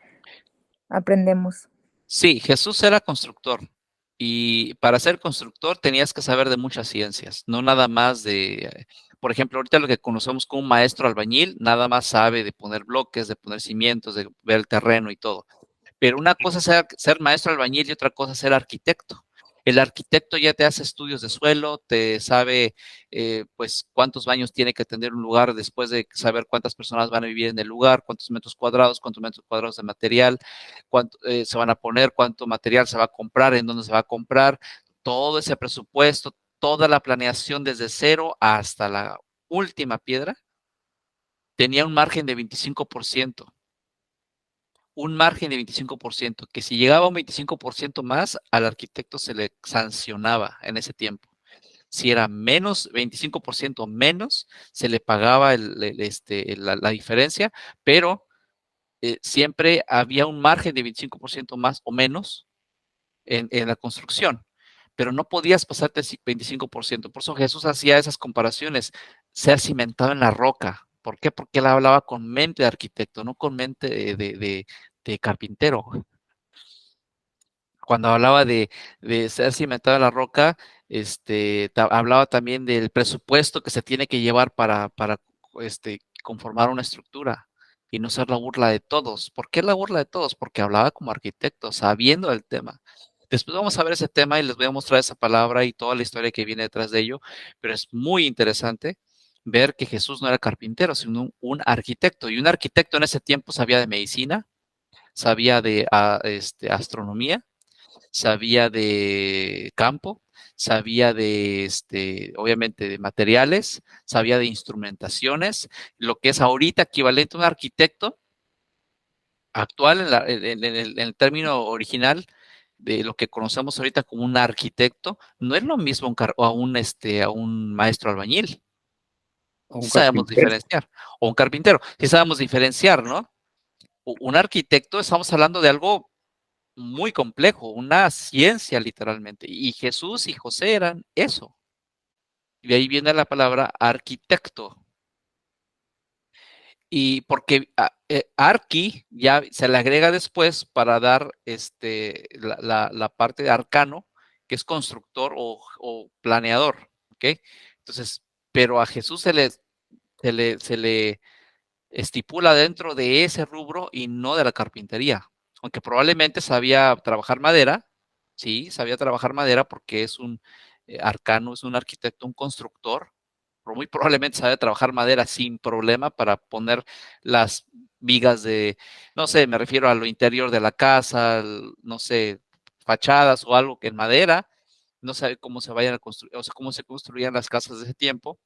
aprendemos. Sí, Jesús era constructor. Y para ser constructor tenías que saber de muchas ciencias, no nada más por ejemplo, ahorita lo que conocemos como un maestro albañil, nada más sabe de poner bloques, de poner cimientos, de ver el terreno y todo. Pero una cosa es ser maestro albañil y otra cosa es ser arquitecto. El arquitecto ya te hace estudios de suelo, te sabe pues cuántos baños tiene que tener un lugar después de saber cuántas personas van a vivir en el lugar, cuántos metros cuadrados de material, cuánto se van a poner, cuánto material se va a comprar, en dónde se va a comprar, todo ese presupuesto, toda la planeación desde cero hasta la última piedra, tenía un margen de 25%. Un margen de 25%, que si llegaba a un 25% más, al arquitecto se le sancionaba en ese tiempo. Si era menos, 25% menos, se le pagaba la diferencia, pero siempre había un margen de 25% más o menos en la construcción, pero no podías pasarte el 25%. Por eso Jesús hacía esas comparaciones, ser cimentado en la roca. ¿Por qué? Porque él hablaba con mente de arquitecto, no con mente de carpintero. Cuando hablaba de ser cimentado en la roca, hablaba también del presupuesto que se tiene que llevar para conformar una estructura y no ser la burla de todos. ¿Por qué la burla de todos? Porque hablaba como arquitecto, sabiendo del tema. Después vamos a ver ese tema y les voy a mostrar esa palabra y toda la historia que viene detrás de ello, pero es muy interesante ver que Jesús no era carpintero, sino un arquitecto. Y un arquitecto en ese tiempo sabía de medicina, sabía de astronomía, sabía de campo, sabía obviamente, de materiales, sabía de instrumentaciones, lo que es ahorita equivalente a un arquitecto actual en el término original de lo que conocemos ahorita como un arquitecto, no es lo mismo a un maestro albañil. O un Sí sabemos carpintero. diferenciar, o un carpintero, sí sabemos diferenciar, ¿no? Un arquitecto, estamos hablando de algo muy complejo, una ciencia literalmente. Y Jesús y José eran eso. Y de ahí viene la palabra arquitecto. Y porque arqui ya se le agrega después para dar la parte de arcano, que es constructor o planeador. ¿Ok? Entonces, pero a Jesús se le estipula dentro de ese rubro y no de la carpintería. Aunque probablemente sabía trabajar madera, sí, sabía trabajar madera porque es un arcano, es un arquitecto, un constructor, pero muy probablemente sabe trabajar madera sin problema para poner las vigas no sé, me refiero a lo interior de la casa, no sé, fachadas o algo que en madera, no sabe cómo se vayan a construir, o sea, cómo se construían las casas de ese tiempo,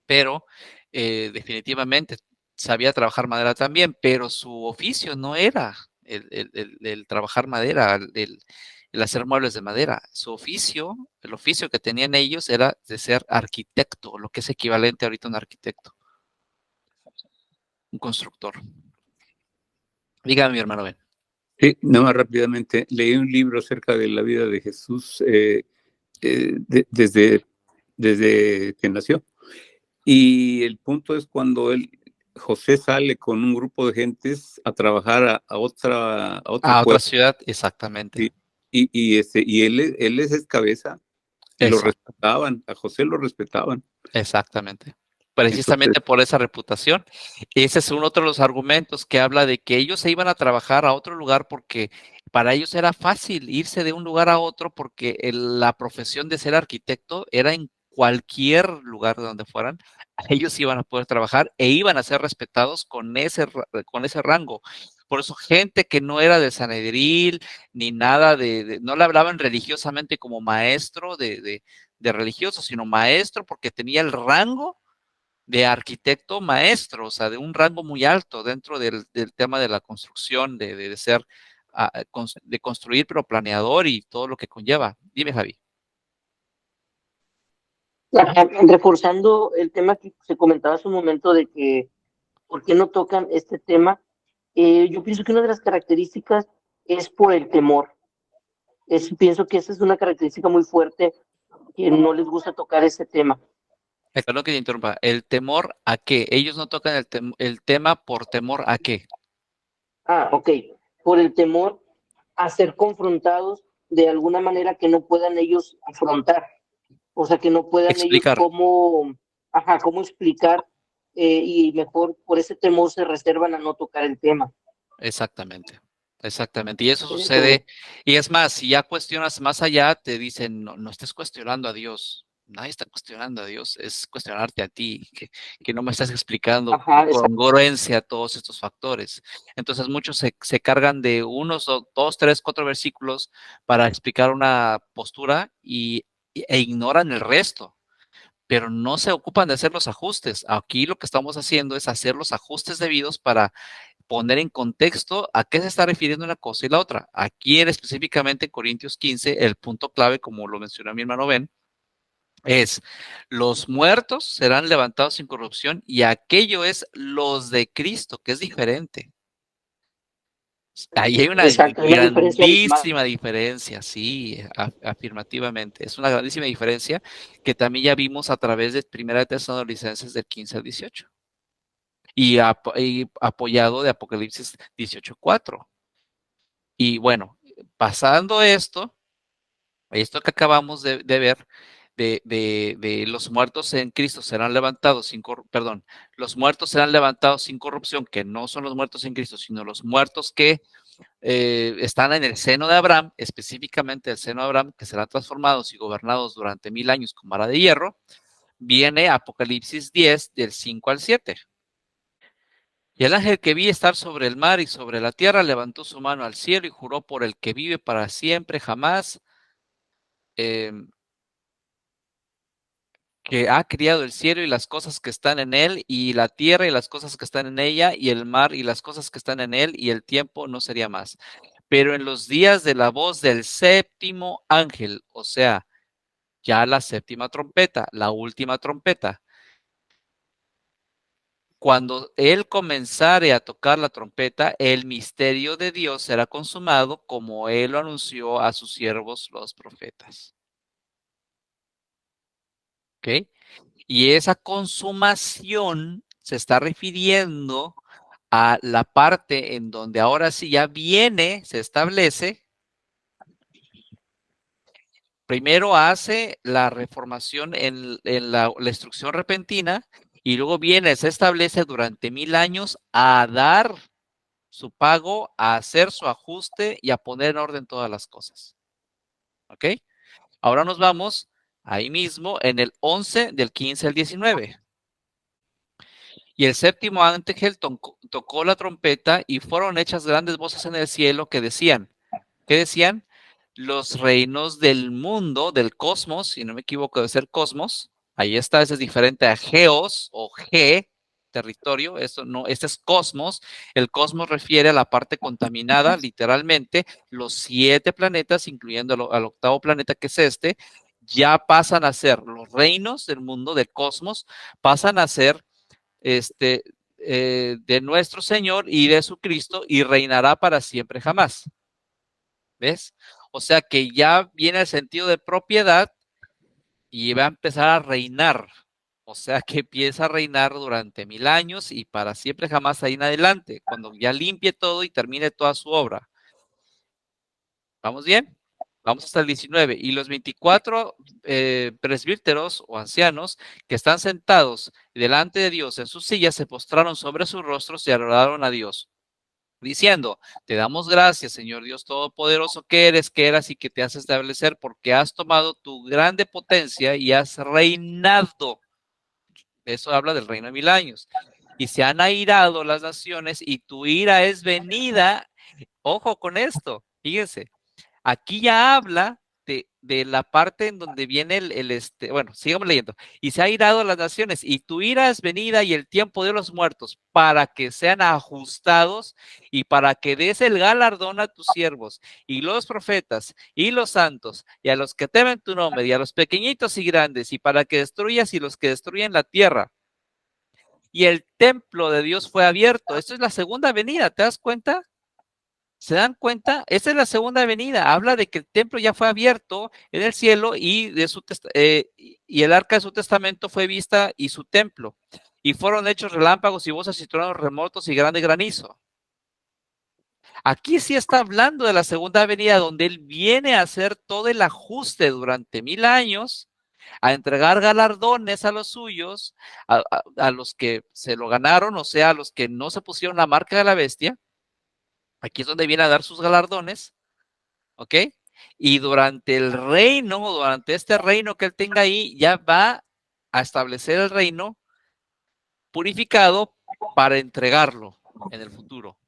pero definitivamente sabía trabajar madera también, pero su oficio no era el trabajar madera, el hacer muebles de madera. Su oficio, el oficio que tenían ellos era de ser arquitecto, lo que es equivalente ahorita a un arquitecto, un constructor. Dígame, mi hermano Ben. Sí, nada más rápidamente, leí un libro acerca de la vida de Jesús desde que nació. Y el punto es cuando José sale con un grupo de gentes a trabajar a otro A otra pueblo, ciudad, exactamente. ¿sí? Y él es cabeza, y lo Exacto. respetaban, a José lo respetaban. Exactamente. Entonces, Precisamente por esa reputación. Ese es otro de los argumentos que habla de que ellos se iban a trabajar a otro lugar porque para ellos era fácil irse de un lugar a otro porque la profesión de ser arquitecto era en cualquier lugar de donde fueran, ellos iban a poder trabajar e iban a ser respetados con ese rango. Por eso gente que no era de Sanedril ni nada no le hablaban religiosamente como maestro de religioso, sino maestro porque tenía el rango de arquitecto maestro, o sea, de un rango muy alto dentro del tema de la construcción, de ser, de construir, pero planeador y todo lo que conlleva. Dime, Javi. Reforzando el tema que se comentaba hace un momento de que por qué no tocan este tema, yo pienso que una de las características es por el temor. Pienso que esa es una característica muy fuerte, que no les gusta tocar ese tema. Perdón que te interrumpa. ¿El temor a qué? Ellos no tocan el tema por temor a qué. Ok. Por el temor a ser confrontados de alguna manera que no puedan ellos afrontar. O sea, que no puedan ellos Explicar. cómo explicar, y mejor por ese temor se reservan a no tocar el tema. Exactamente. Exactamente. Y eso Sí, sucede. Y es más, si ya cuestionas más allá, te dicen, no estés cuestionando a Dios. Nadie está cuestionando a Dios, es cuestionarte a ti, que no me estás explicando Ajá, con congruencia todos estos factores. Entonces muchos se cargan de unos, dos, tres, cuatro versículos para explicar una postura e ignoran el resto, pero no se ocupan de hacer los ajustes. Aquí lo que estamos haciendo es hacer los ajustes debidos para poner en contexto a qué se está refiriendo una cosa y la otra. Aquí específicamente en Corintios 15, el punto clave, como lo mencionó mi hermano Ben, es los muertos serán levantados sin corrupción y aquello es los de Cristo, que es diferente. Ahí hay una exacto, hay una diferencia abismal. grandísima diferencia, sí, afirmativamente. Es una grandísima diferencia que también ya vimos a través de Primera de Tesalonicenses del 15 al 18 y apoyado de Apocalipsis 18:4. Y bueno, pasando esto que acabamos de ver, de los muertos en Cristo serán levantados los muertos serán levantados sin corrupción, que no son los muertos en Cristo, sino los muertos que están en el seno de Abraham, específicamente el seno de Abraham, que serán transformados y gobernados durante 1000 años con vara de hierro, viene Apocalipsis 10, del 5 al 7. Y el ángel que vi estar sobre el mar y sobre la tierra levantó su mano al cielo y juró por el que vive para siempre, jamás, que ha criado el cielo y las cosas que están en él, y la tierra y las cosas que están en ella, y el mar y las cosas que están en él, y el tiempo no sería más. Pero en los días de la voz del séptimo ángel, o sea, ya la séptima trompeta, la última trompeta, cuando él comenzare a tocar la trompeta, el misterio de Dios será consumado, como él lo anunció a sus siervos los profetas. ¿Ok? Y esa consumación se está refiriendo a la parte en donde ahora sí ya viene, se establece. Primero hace la reformación en la instrucción repentina y luego viene, se establece durante 1000 años a dar su pago, a hacer su ajuste y a poner en orden todas las cosas. ¿Ok? Ahora nos vamos ahí mismo en el 11 del 15 al 19. Y el séptimo ángel tocó la trompeta y fueron hechas grandes voces en el cielo que decían, ¿qué decían? Los reinos del mundo, del cosmos, si no me equivoco de ser cosmos, ahí está, ese es diferente a geos o G, territorio, este es cosmos. El cosmos refiere a la parte contaminada, literalmente, los 7 planetas, incluyendo al octavo planeta que es este, ya pasan a ser los reinos del mundo, del cosmos, pasan a ser de nuestro Señor y de su Cristo y reinará para siempre jamás. ¿Ves? O sea que ya viene el sentido de propiedad y va a empezar a reinar. O sea que empieza a reinar durante 1000 años y para siempre jamás ahí en adelante, cuando ya limpie todo y termine toda su obra. ¿Vamos bien? Vamos hasta el 19. Y los 24 presbíteros o ancianos que están sentados delante de Dios en sus sillas se postraron sobre sus rostros y adoraron a Dios. diciendo, te damos gracias, Señor Dios Todopoderoso, que eras y que te has establecer, porque has tomado tu grande potencia y has reinado. Eso habla del reino de 1000 años. Y se han airado las naciones y tu ira es venida. Ojo con esto, fíjense. Aquí ya habla de la parte en donde viene bueno, sigamos leyendo. Y se ha irado a las naciones, y tu ira es venida y el tiempo de los muertos, para que sean ajustados y para que des el galardón a tus siervos y los profetas y los santos y a los que temen tu nombre y a los pequeñitos y grandes, y para que destruyas y los que destruyen la tierra. Y el templo de Dios fue abierto. Esto es la segunda venida, ¿te das cuenta? ¿Se dan cuenta? Esa es la segunda venida. Habla de que el templo ya fue abierto en el cielo y y el arca de su testamento fue vista y su templo. Y fueron hechos relámpagos y voces y truenos remotos y grande granizo. Aquí sí está hablando de la segunda venida, donde él viene a hacer todo el ajuste durante 1000 años, a entregar galardones a los suyos, a los que se lo ganaron, o sea, a los que no se pusieron la marca de la bestia. Aquí es donde viene a dar sus galardones, ¿ok? Y durante este reino que él tenga ahí, ya va a establecer el reino purificado para entregarlo en el futuro.